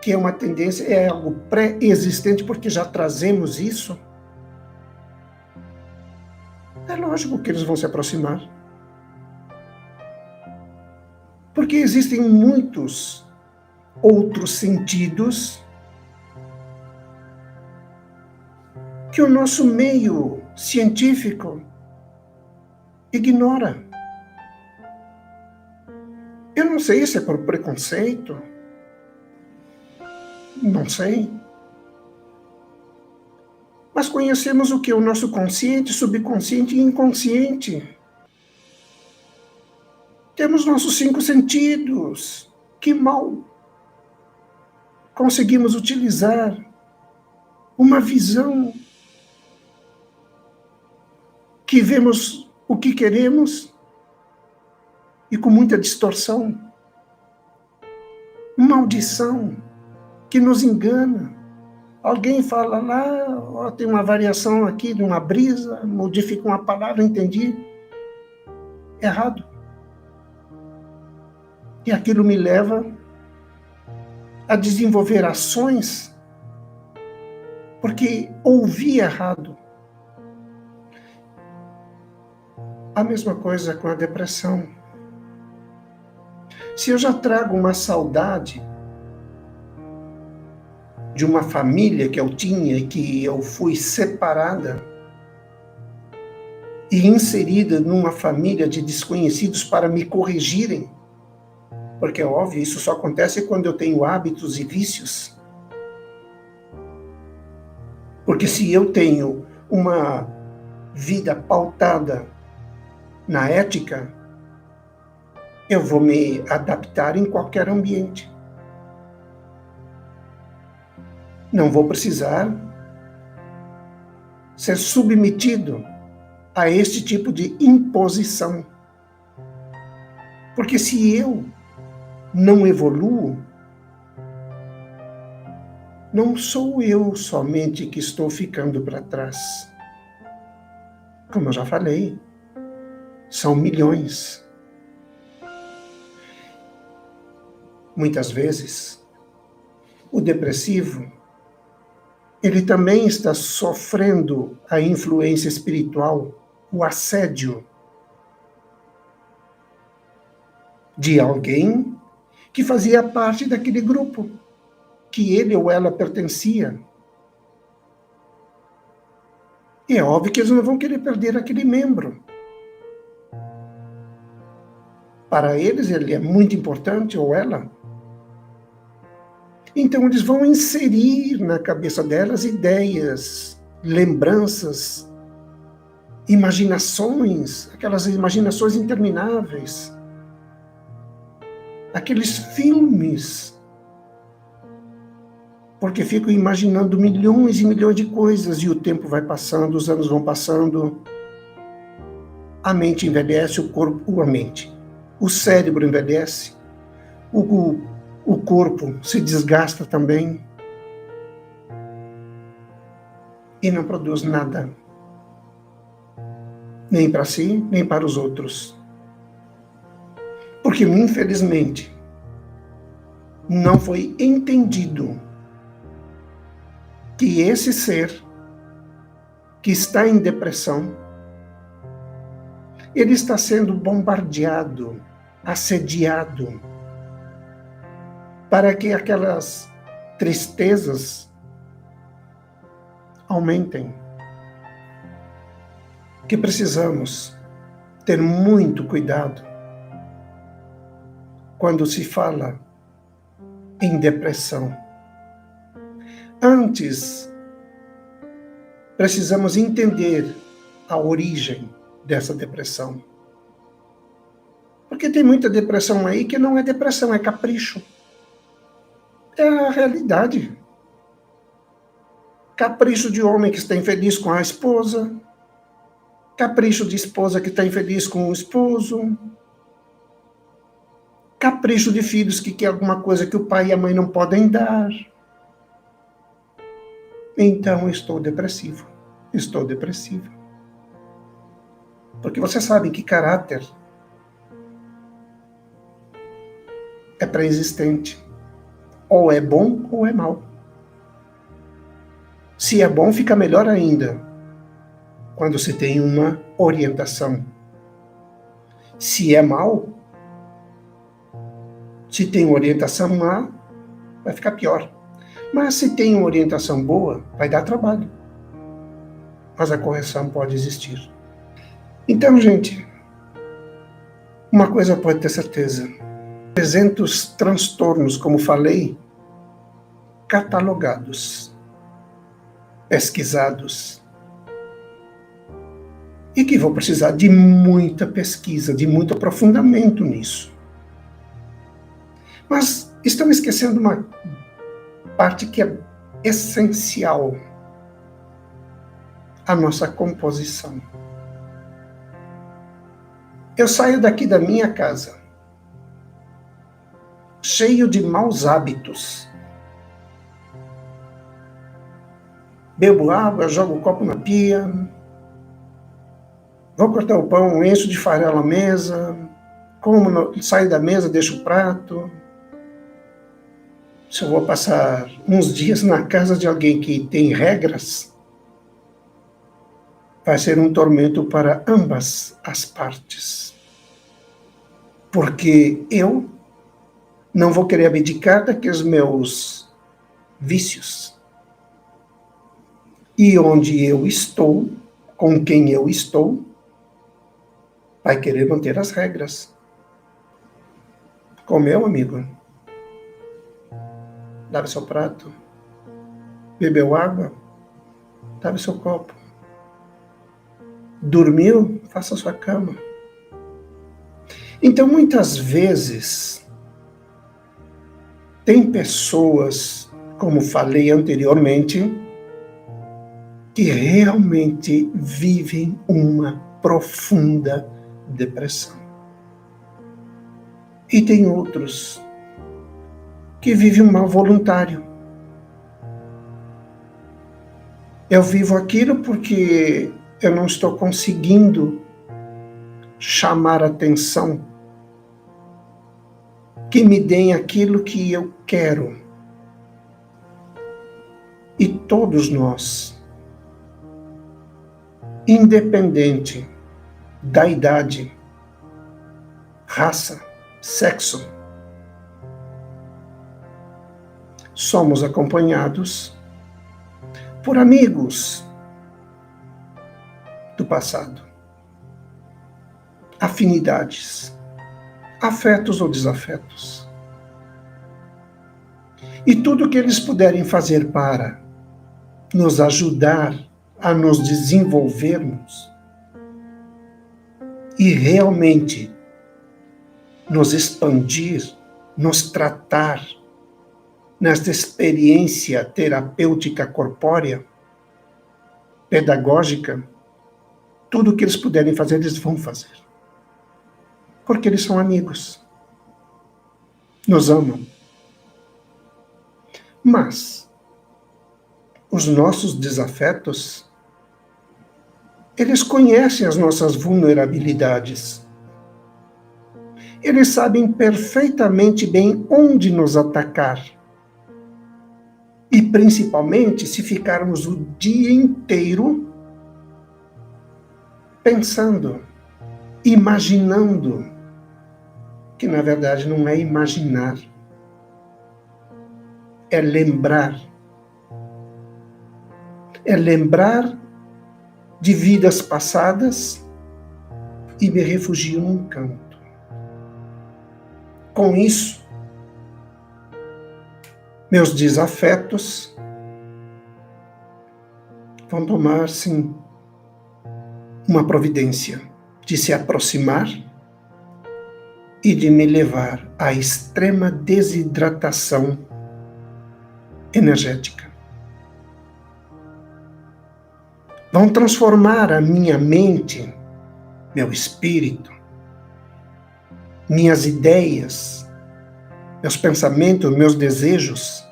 que é uma tendência, é algo pré-existente, porque já trazemos isso, é lógico que eles vão se aproximar. Porque existem muitos outros sentidos que o nosso meio científico ignora. Eu não sei se é por preconceito, não sei. Mas conhecemos o que? O nosso consciente, subconsciente e inconsciente. Temos nossos 5 sentidos, que mal conseguimos utilizar uma visão que vemos o que queremos e com muita distorção, uma audição que nos engana. Alguém fala lá, ó, tem uma variação aqui de uma brisa, modifica uma palavra, entendi. Errado. E aquilo me leva a desenvolver ações porque ouvi errado. A mesma coisa com a depressão. Se eu já trago uma saudade de uma família que eu tinha e que eu fui separada e inserida numa família de desconhecidos para me corrigirem, porque é óbvio, isso só acontece quando eu tenho hábitos e vícios. Porque se eu tenho uma vida pautada na ética, eu vou me adaptar em qualquer ambiente. Não vou precisar ser submetido a este tipo de imposição. Porque se eu não evoluo, não sou eu somente que estou ficando para trás. Como eu já falei, são milhões. Muitas vezes, o depressivo, ele também está sofrendo a influência espiritual, o assédio de alguém que fazia parte daquele grupo, que ele ou ela pertencia. E é óbvio que eles não vão querer perder aquele membro. Para eles, ele é muito importante, ou ela. Então, eles vão inserir na cabeça delas ideias, lembranças, imaginações, aquelas imaginações intermináveis, aqueles filmes, porque ficam imaginando milhões e milhões de coisas, e o tempo vai passando, os anos vão passando, a mente envelhece, o corpo, a mente. O cérebro envelhece, o corpo se desgasta também e não produz nada, nem para si, nem para os outros. Porque, infelizmente, não foi entendido que esse ser que está em depressão, ele está sendo bombardeado, assediado, para que aquelas tristezas aumentem. Que precisamos ter muito cuidado quando se fala em depressão. Antes, precisamos entender a origem dessa depressão. Porque tem muita depressão aí que não é depressão, é capricho. É a realidade. Capricho de homem que está infeliz com a esposa, capricho de esposa que está infeliz com o esposo, capricho de filhos que quer alguma coisa que o pai e a mãe não podem dar. Então, estou depressivo. Estou depressivo. Porque você sabe que caráter é pré-existente. Ou é bom ou é mal. Se é bom, fica melhor ainda, quando se tem uma orientação. Se é mal, se tem orientação má, vai ficar pior. Mas se tem uma orientação boa, vai dar trabalho. mas a correção pode existir. Então, gente, uma coisa pode ter certeza: 300 transtornos, como falei, catalogados, pesquisados, e que vou precisar de muita pesquisa, de muito aprofundamento nisso. Mas estão esquecendo uma parte que é essencial: a nossa composição. Eu saio daqui da minha casa cheio de maus hábitos. Bebo água, jogo o copo na pia, vou cortar o pão, encho de farelo a mesa, saio da mesa, deixo o prato. Se eu vou passar uns dias na casa de alguém que tem regras, vai ser um tormento para ambas as partes. Porque eu não vou querer abdicar daqueles meus vícios. E onde eu estou, com quem eu estou, vai querer manter as regras. Comeu, amigo? Lave seu prato. Bebeu água? Lave seu copo. Dormiu? Faça sua cama. Então, muitas vezes, tem pessoas, como falei anteriormente, que realmente vivem uma profunda depressão. E tem outros que vivem um mal voluntário. Eu vivo aquilo porque eu não estou conseguindo chamar atenção, que me deem aquilo que eu quero. E todos nós, independente da idade, raça, sexo, somos acompanhados por amigos do passado, afinidades, afetos ou desafetos. E tudo que eles puderem fazer para nos ajudar a nos desenvolvermos e realmente nos expandir, nos tratar nesta experiência terapêutica corpórea, pedagógica, tudo que eles puderem fazer, eles vão fazer. Porque eles são amigos. Nos amam. Mas os nossos desafetos, eles conhecem as nossas vulnerabilidades. Eles sabem perfeitamente bem onde nos atacar. E principalmente se ficarmos o dia inteiro pensando, imaginando, que na verdade não é imaginar, é lembrar. É lembrar de vidas passadas e me refugio num canto. Com isso, meus desafetos vão tomar, sim, uma providência de se aproximar e de me levar à extrema desidratação energética. Vão transformar a minha mente, meu espírito, minhas ideias, meus pensamentos, meus desejos,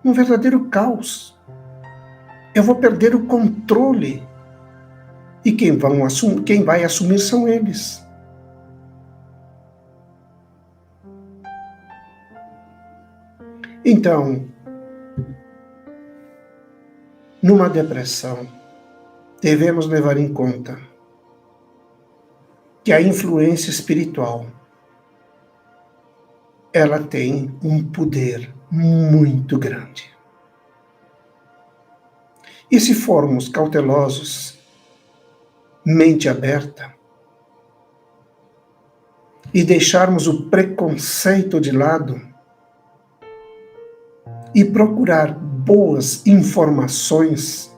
um verdadeiro caos. Eu vou perder o controle. E quem vai assumir são eles. Então, numa depressão, devemos levar em conta que a influência espiritual, ela tem um poder muito grande. E se formos cautelosos, mente aberta, e deixarmos o preconceito de lado e procurar boas informações,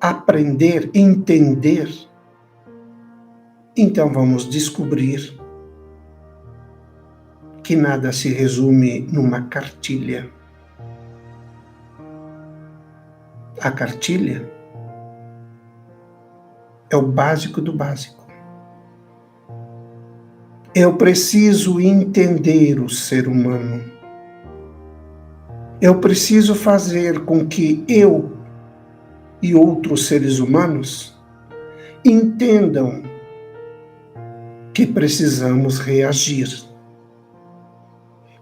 aprender, entender, então vamos descobrir que nada se resume numa cartilha. A cartilha é o básico do básico. Eu preciso entender o ser humano. Eu preciso fazer com que eu e outros seres humanos entendam que precisamos reagir.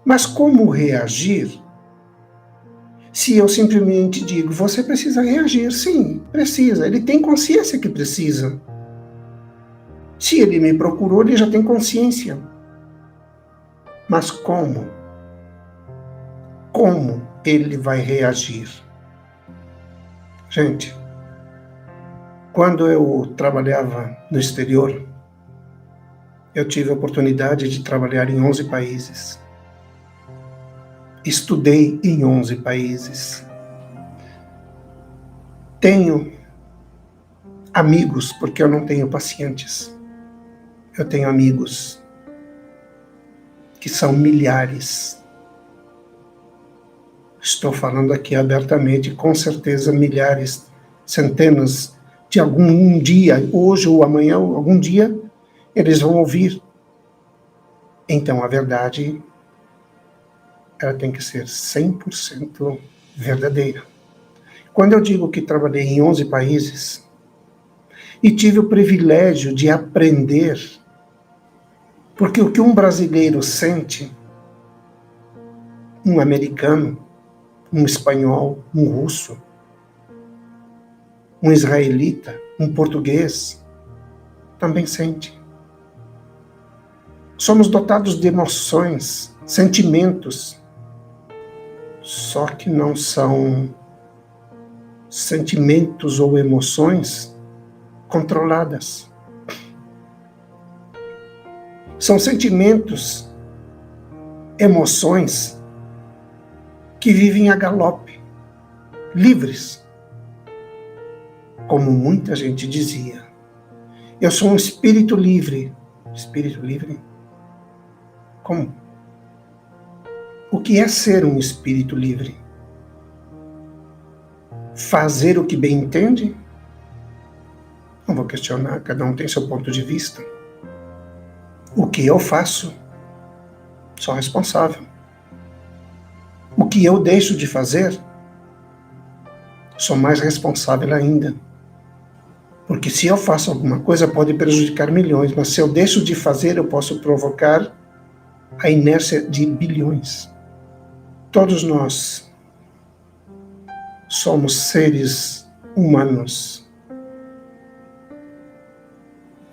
Mas como reagir? Se eu simplesmente digo, você precisa reagir, sim, precisa. Ele tem consciência que precisa. Se ele me procurou, ele já tem consciência. Mas como? Como ele vai reagir? Gente, quando eu trabalhava no exterior, eu tive a oportunidade de trabalhar em 11 países. Estudei em 11 países. Tenho amigos, porque eu não tenho pacientes. Eu tenho amigos que são milhares. Estou falando aqui abertamente, com certeza milhares, centenas, de algum dia, hoje ou amanhã, algum dia, eles vão ouvir. Então, a verdade, ela tem que ser 100% verdadeira. Quando eu digo que trabalhei em 11 países e tive o privilégio de aprender, porque o que um brasileiro sente, um americano, um espanhol, um russo, um israelita, um português, também sente. Somos dotados de emoções, sentimentos, só que não são sentimentos ou emoções controladas. São sentimentos, emoções que vivem a galope, livres. Como muita gente dizia, eu sou um espírito livre. Espírito livre? Como? O que é ser um espírito livre? Fazer o que bem entende? Não vou questionar, cada um tem seu ponto de vista. O que eu faço? Sou responsável. O que eu deixo de fazer? Sou mais responsável ainda. Porque se eu faço alguma coisa, pode prejudicar milhões, mas se eu deixo de fazer, eu posso provocar a inércia de bilhões. Todos nós somos seres humanos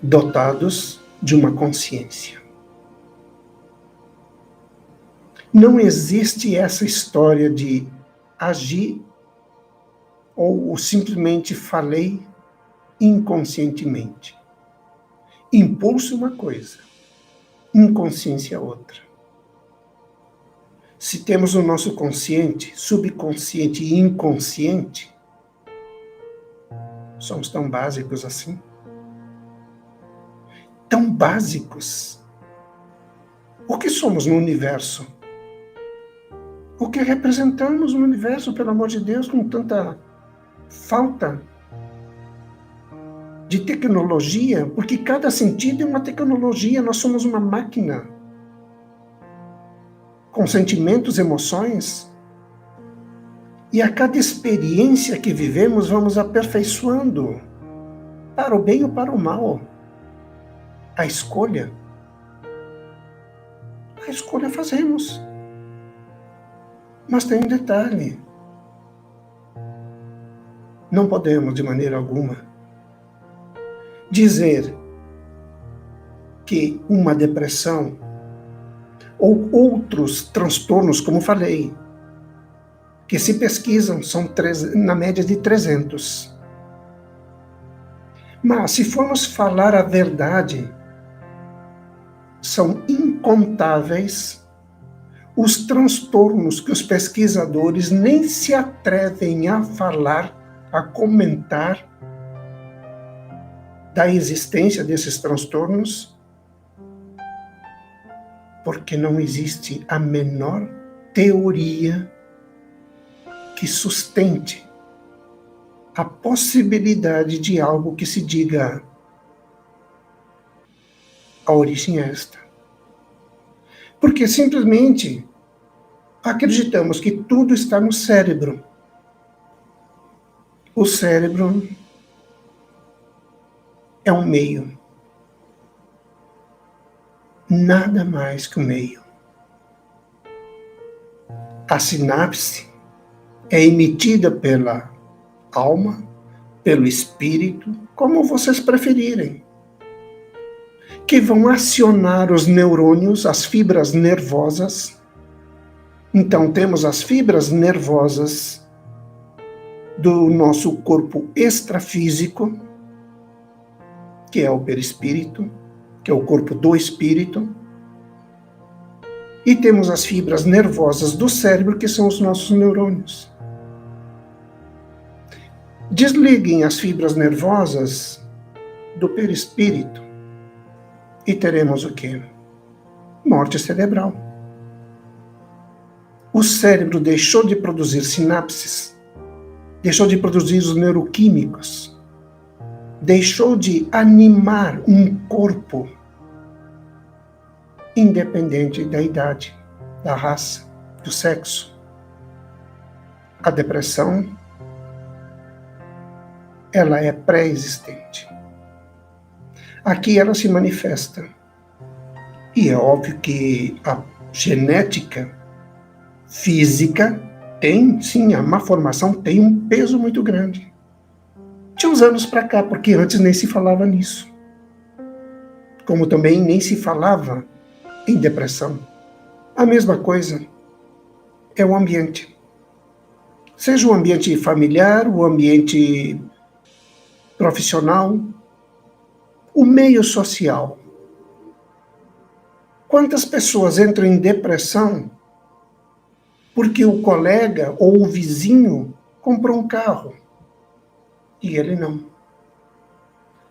dotados de uma consciência. Não existe essa história de agir ou simplesmente falei inconscientemente. Impulso é uma coisa, inconsciência é outra. Se temos o nosso consciente, subconsciente e inconsciente, somos tão básicos assim? Tão básicos? O que somos no universo? O que representamos no universo, pelo amor de Deus, com tanta falta de tecnologia? Porque cada sentido é uma tecnologia, nós somos uma máquina com sentimentos, emoções, e a cada experiência que vivemos vamos aperfeiçoando, para o bem ou para o mal. A escolha fazemos. Mas tem um detalhe. Não podemos, de maneira alguma, dizer que uma depressão ou outros transtornos, como falei, que se pesquisam são na média de 300. Mas, se formos falar a verdade, são incontáveis os transtornos que os pesquisadores nem se atrevem a falar, a comentar da existência desses transtornos, porque não existe a menor teoria que sustente a possibilidade de algo que se diga: a origem é esta. Porque simplesmente acreditamos que tudo está no cérebro. O cérebro é um meio. Nada mais que um meio. A sinapse é emitida pela alma, pelo espírito, como vocês preferirem, que vão acionar os neurônios, as fibras nervosas. Então, temos as fibras nervosas do nosso corpo extrafísico, que é o perispírito, que é o corpo do espírito, e temos as fibras nervosas do cérebro, que são os nossos neurônios. Desliguem as fibras nervosas do perispírito e teremos o quê? Morte cerebral. O cérebro deixou de produzir sinapses, deixou de produzir os neuroquímicos, deixou de animar um corpo independente da idade, da raça, do sexo. A depressão, ela é pré-existente. Aqui ela se manifesta. E é óbvio que a genética física tem, sim, a má formação tem um peso muito grande. De uns anos para cá, porque antes nem se falava nisso. Como também nem se falava em depressão. A mesma coisa é o ambiente. Seja o ambiente familiar, o ambiente profissional, o meio social. Quantas pessoas entram em depressão porque o colega ou o vizinho comprou um carro e ele não?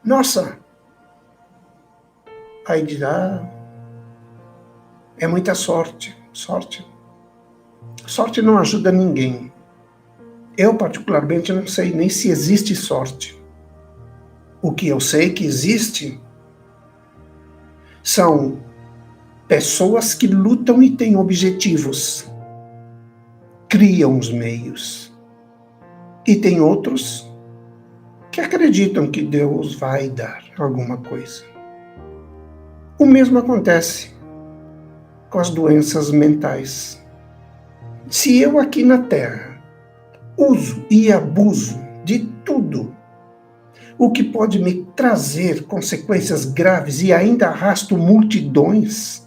Nossa! Aí dirá, é muita sorte. Sorte não ajuda ninguém. Eu, particularmente, não sei nem se existe sorte. O que eu sei que existe são pessoas que lutam e têm objetivos, criam os meios. E tem outros que acreditam que Deus vai dar alguma coisa. O mesmo acontece com as doenças mentais. Se eu aqui na Terra uso e abuso de tudo o que pode me trazer consequências graves e ainda arrasto multidões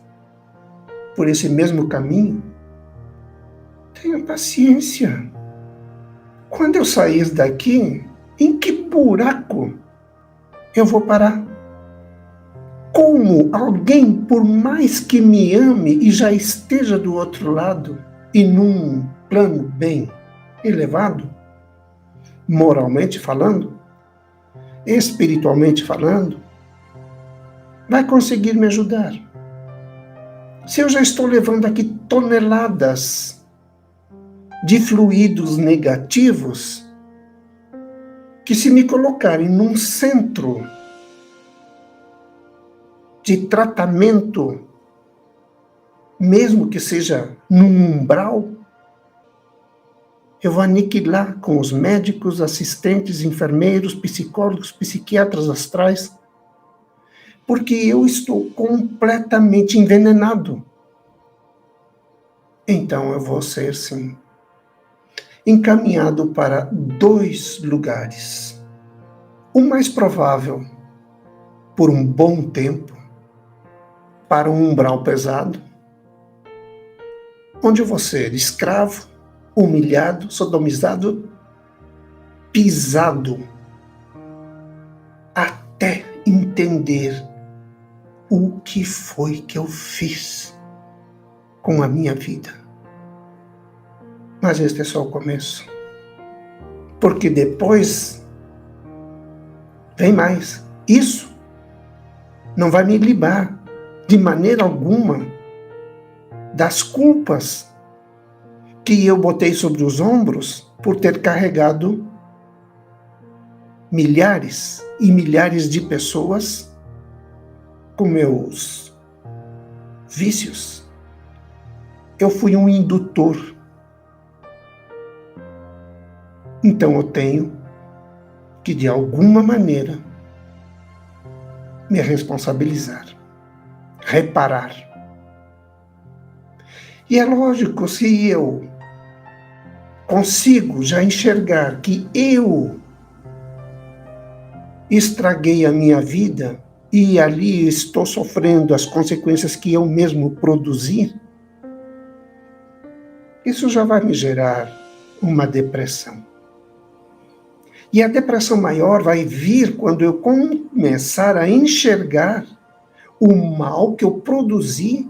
por esse mesmo caminho, tenha paciência. Quando eu sair daqui, em que buraco eu vou parar? Como alguém, por mais que me ame e já esteja do outro lado, e num plano bem elevado, moralmente falando, espiritualmente falando, vai conseguir me ajudar? Se eu já estou levando aqui toneladas de fluidos negativos, que se me colocarem num centro de tratamento, mesmo que seja num umbral, eu vou aniquilar com os médicos, assistentes, enfermeiros, psicólogos, psiquiatras astrais, porque eu estou completamente envenenado. Então eu vou ser, sim, encaminhado para 2 lugares. O mais provável, por um bom tempo, para um umbral pesado, onde eu vou ser escravo, humilhado, sodomizado, pisado, até entender o que foi que eu fiz com a minha vida. Mas este é só o começo. Porque depois vem mais. Isso não vai me livrar de maneira alguma das culpas que eu botei sobre os ombros por ter carregado milhares e milhares de pessoas com meus vícios. Eu fui um indutor. Então eu tenho que, de alguma maneira, me responsabilizar, reparar. E é lógico, se eu consigo já enxergar que eu estraguei a minha vida e ali estou sofrendo as consequências que eu mesmo produzi, isso já vai me gerar uma depressão. E a depressão maior vai vir quando eu começar a enxergar o mal que eu produzi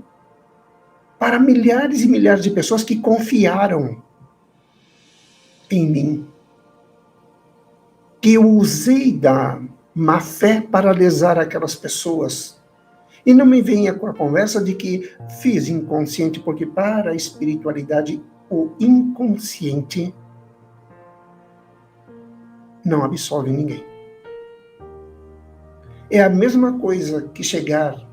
para milhares e milhares de pessoas que confiaram em mim. Que eu usei da má fé para lesar aquelas pessoas. E não me venha com a conversa de que fiz inconsciente, porque para a espiritualidade o inconsciente não absolve ninguém. É a mesma coisa que chegar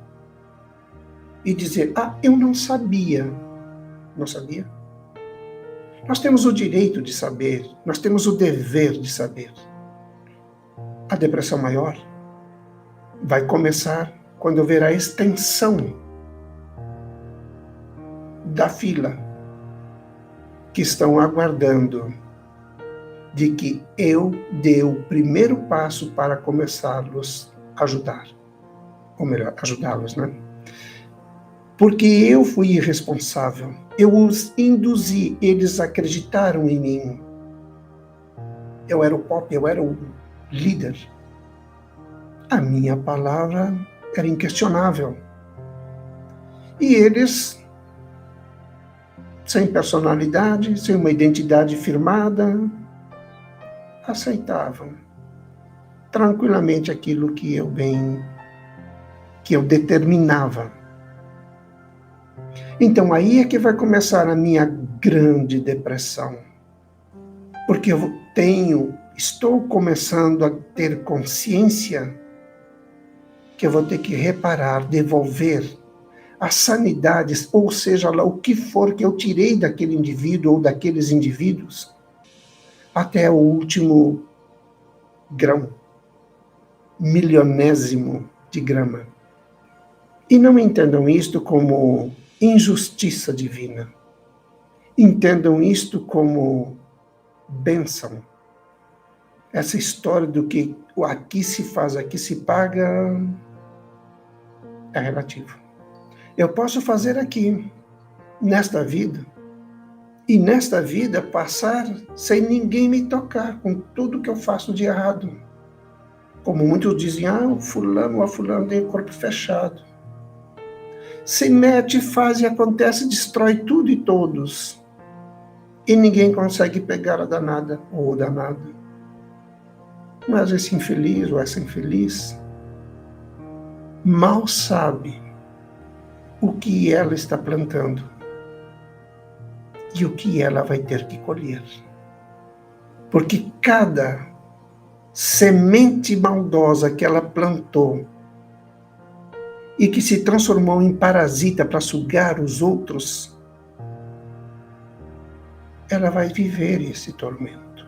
e dizer, eu não sabia. Não sabia? Nós temos o direito de saber, nós temos o dever de saber. A depressão maior vai começar quando houver a extensão da fila que estão aguardando de que eu dê o primeiro passo para começá-los a ajudar. Ou melhor, ajudá-los, né? Porque eu fui irresponsável. Eu os induzi, eles acreditaram em mim. Eu era o pop, eu era o líder. A minha palavra era inquestionável. E eles, sem personalidade, sem uma identidade firmada, aceitavam tranquilamente aquilo que eu determinava. Então aí é que vai começar a minha grande depressão. Porque eu estou começando a ter consciência que eu vou ter que reparar, devolver as sanidades, ou seja lá o que for que eu tirei daquele indivíduo ou daqueles indivíduos, até o último grão, milionésimo de grama. E não entendam isto como injustiça divina. Entendam isto como bênção. Essa história do que aqui se faz, aqui se paga, é relativo. Eu posso fazer aqui, nesta vida, e nesta vida passar sem ninguém me tocar com tudo que eu faço de errado. Como muitos dizem, o fulano ou a fulana tem o corpo fechado. Se mete, faz e acontece, destrói tudo e todos. E ninguém consegue pegar a danada ou o danado. Mas esse infeliz ou essa infeliz mal sabe o que ela está plantando e o que ela vai ter que colher. Porque cada semente maldosa que ela plantou e que se transformou em parasita para sugar os outros, ela vai viver esse tormento.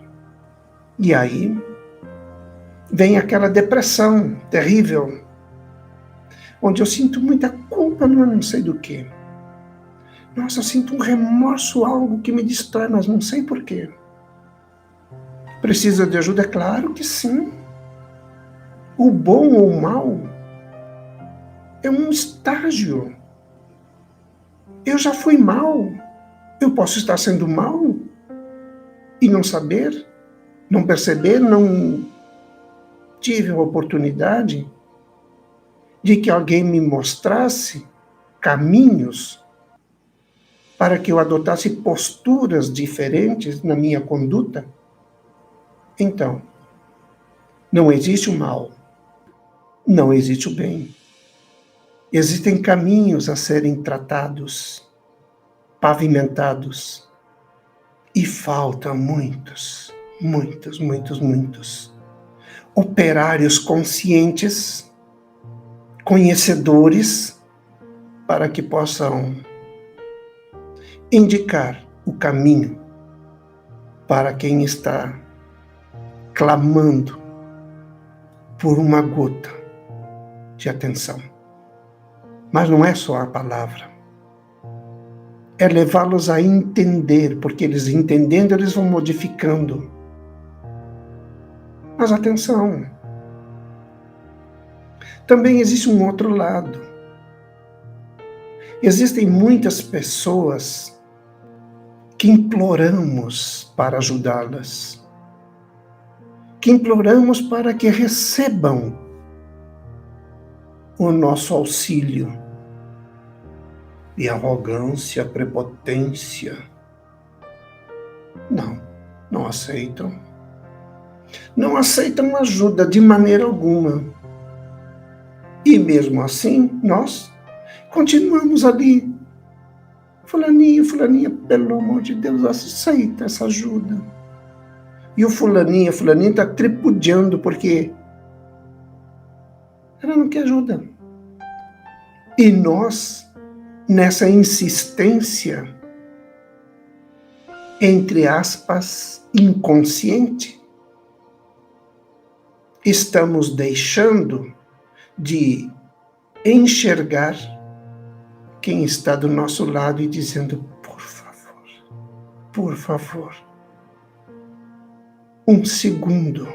E aí vem aquela depressão terrível, onde eu sinto muita culpa, não sei do quê. Nossa, eu sinto um remorso, algo que me distrai, mas não sei por quê. Precisa de ajuda? É claro que sim. O bom ou o mal é um estágio. Eu já fui mal. Eu posso estar sendo mal e não saber, não perceber, não tive a oportunidade de que alguém me mostrasse caminhos para que eu adotasse posturas diferentes na minha conduta. Então, não existe o mal, não existe o bem. Existem caminhos a serem tratados, pavimentados, e faltam muitos operários conscientes, conhecedores, para que possam indicar o caminho para quem está clamando por uma gota de atenção. Mas não é só a palavra. É levá-los a entender, porque eles entendendo, eles vão modificando. Mas atenção. Também existe um outro lado. Existem muitas pessoas que imploramos para ajudá-las, que imploramos para que recebam o nosso auxílio. E arrogância, prepotência, não aceitam. Não aceitam ajuda de maneira alguma. E mesmo assim, nós continuamos ali. Fulaninho, fulaninha, pelo amor de Deus, aceita essa ajuda. E o fulaninho, a fulaninha está tripudiando porque ela não quer ajuda. E nós, nessa insistência, entre aspas, inconsciente, estamos deixando de enxergar quem está do nosso lado e dizendo, por favor, um segundo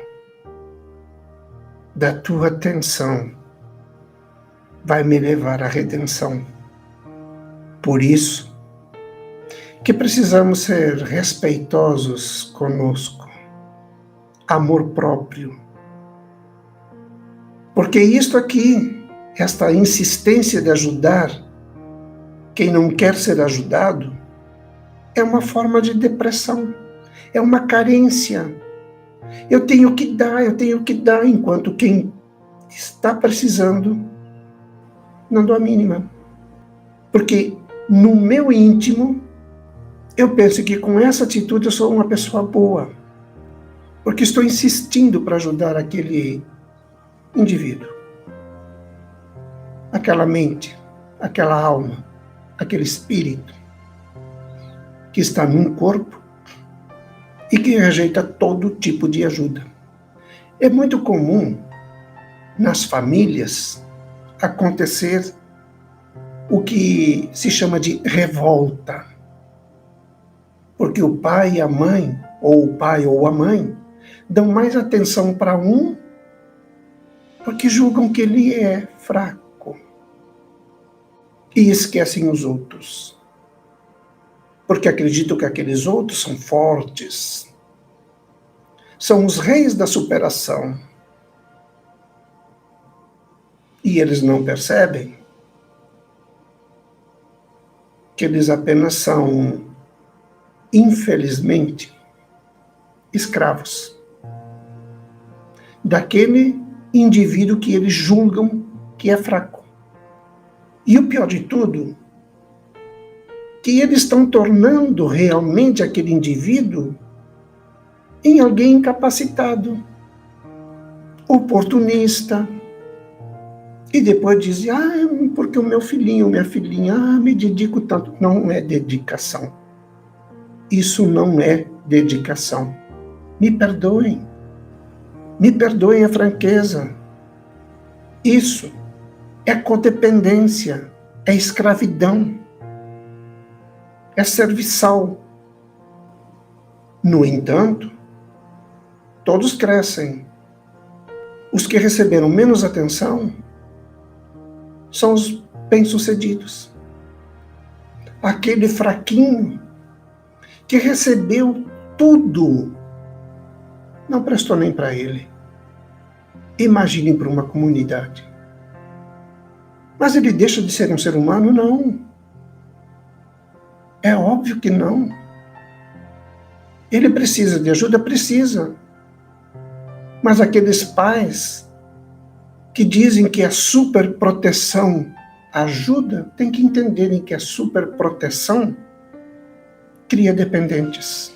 da tua atenção vai me levar à redenção. Por isso que precisamos ser respeitosos conosco, amor próprio. Porque isto aqui, esta insistência de ajudar quem não quer ser ajudado, é uma forma de depressão, é uma carência. Eu tenho que dar, enquanto quem está precisando não dou a mínima. Porque no meu íntimo, eu penso que com essa atitude eu sou uma pessoa boa, porque estou insistindo para ajudar aquele indivíduo, aquela mente, aquela alma, aquele espírito que está num corpo e que rejeita todo tipo de ajuda. É muito comum nas famílias acontecer o que se chama de revolta, porque o pai e a mãe, ou o pai ou a mãe, dão mais atenção para um porque julgam que ele é fraco e esquecem os outros, porque acreditam que aqueles outros são fortes, são os reis da superação. E eles não percebem que eles apenas são, infelizmente, escravos daquele indivíduo que eles julgam que é fraco. E o pior de tudo, que eles estão tornando realmente aquele indivíduo em alguém incapacitado, oportunista. E depois dizem, porque o meu filhinho, minha filhinha, me dedico tanto. Não é dedicação. Isso não é dedicação. Me perdoem a franqueza. Isso é codependência, é escravidão, é serviçal. No entanto, todos crescem. Os que receberam menos atenção são os bem-sucedidos. Aquele fraquinho que recebeu tudo, não prestou nem para ele. Imagine para uma comunidade. Mas ele deixa de ser um ser humano? Não. É óbvio que não. Ele precisa de ajuda? Precisa. Mas aqueles pais que dizem que a superproteção ajuda, tem que entenderem que a superproteção cria dependentes.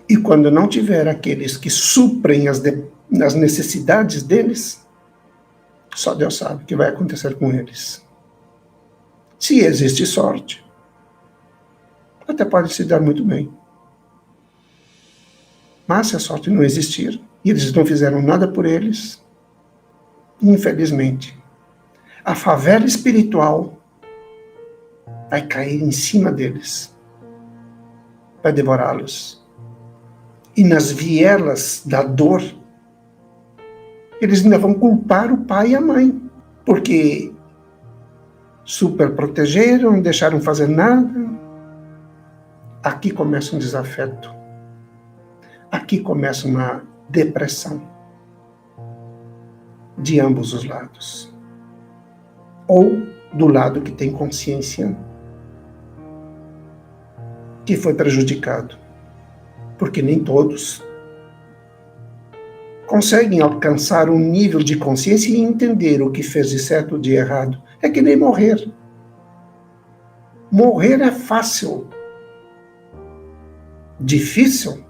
E quando não tiver aqueles que suprem as necessidades deles, só Deus sabe o que vai acontecer com eles. Se existe sorte, até pode se dar muito bem. Mas se a sorte não existir, e eles não fizeram nada por eles, infelizmente, a favela espiritual vai cair em cima deles, vai devorá-los. E nas vielas da dor, eles ainda vão culpar o pai e a mãe, porque superprotegeram, não deixaram fazer nada. Aqui começa um desafeto. Aqui começa uma depressão de ambos os lados. Ou do lado que tem consciência que foi prejudicado. Porque nem todos conseguem alcançar um nível de consciência e entender o que fez de certo ou de errado. É que nem morrer. Morrer é fácil. Difícil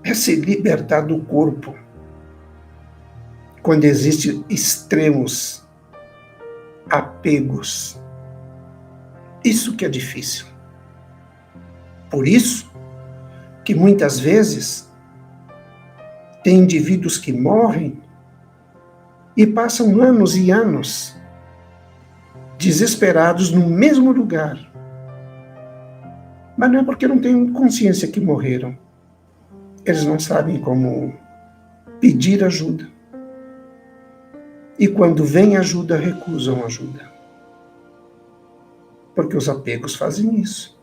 é se libertar do corpo. Quando existem extremos apegos. Isso que é difícil. Por isso que muitas vezes tem indivíduos que morrem e passam anos e anos desesperados no mesmo lugar. Mas não é porque não têm consciência que morreram. Eles não sabem como pedir ajuda. E quando vem ajuda, recusam ajuda. Porque os apegos fazem isso.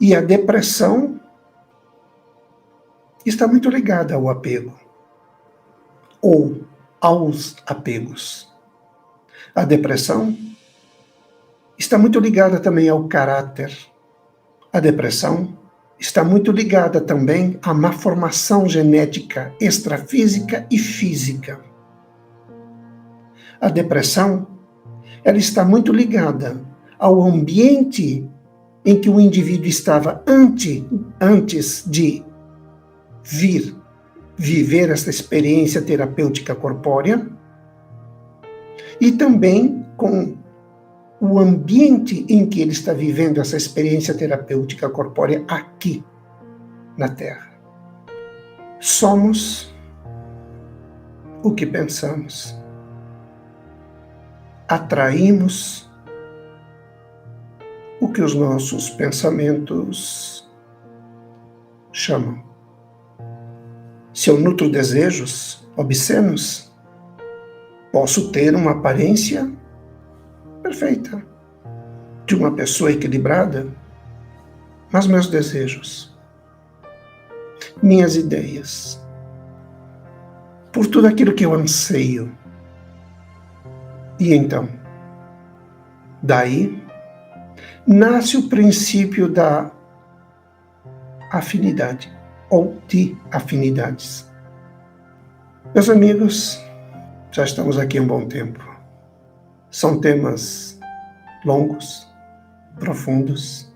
E a depressão está muito ligada ao apego. Ou aos apegos. A depressão está muito ligada também ao caráter. A depressão está muito ligada também à má formação genética, extrafísica e física. A depressão, ela está muito ligada ao ambiente em que o indivíduo estava antes de viver essa experiência terapêutica corpórea, e também com o ambiente em que ele está vivendo essa experiência terapêutica corpórea aqui na Terra. Somos o que pensamos. Atraímos o que os nossos pensamentos chamam. Se eu nutro desejos obscenos, posso ter uma aparência perfeita de uma pessoa equilibrada, mas meus desejos, minhas ideias, por tudo aquilo que eu anseio. E então, daí, nasce o princípio da afinidade, ou de afinidades. Meus amigos, já estamos aqui há um bom tempo. São temas longos, profundos,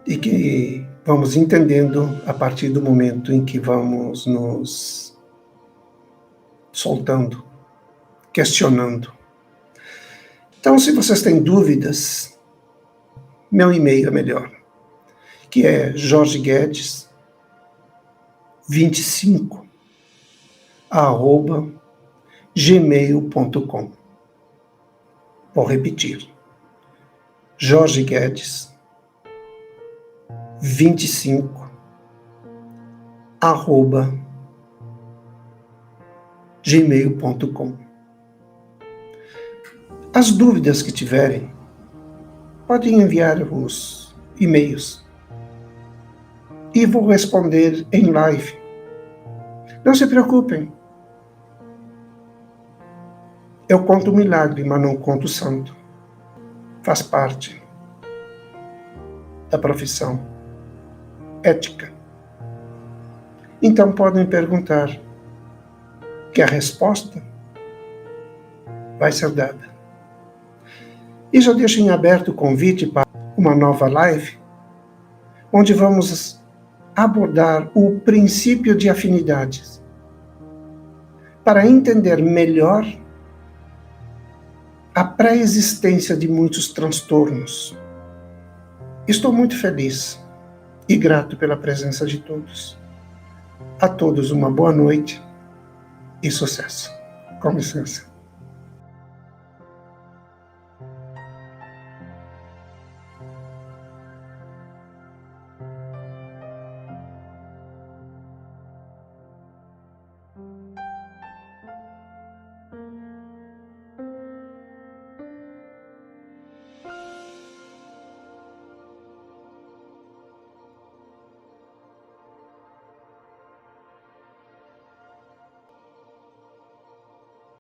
e que vamos entendendo a partir do momento em que vamos nos soltando, questionando. Então, se vocês têm dúvidas, meu e-mail é melhor, que é jorgeguedes25@gmail.com. Vou repetir. jorgeguedes25@gmail.com. As dúvidas que tiverem, podem enviar os e-mails e vou responder em live. Não se preocupem. Eu conto milagre, mas não conto santo. Faz parte da profissão ética. Então podem perguntar, que a resposta vai ser dada. E já deixo em aberto o convite para uma nova live, onde vamos abordar o princípio de afinidades, para entender melhor a pré-existência de muitos transtornos. Estou muito feliz e grato pela presença de todos. A todos uma boa noite e sucesso. Com licença.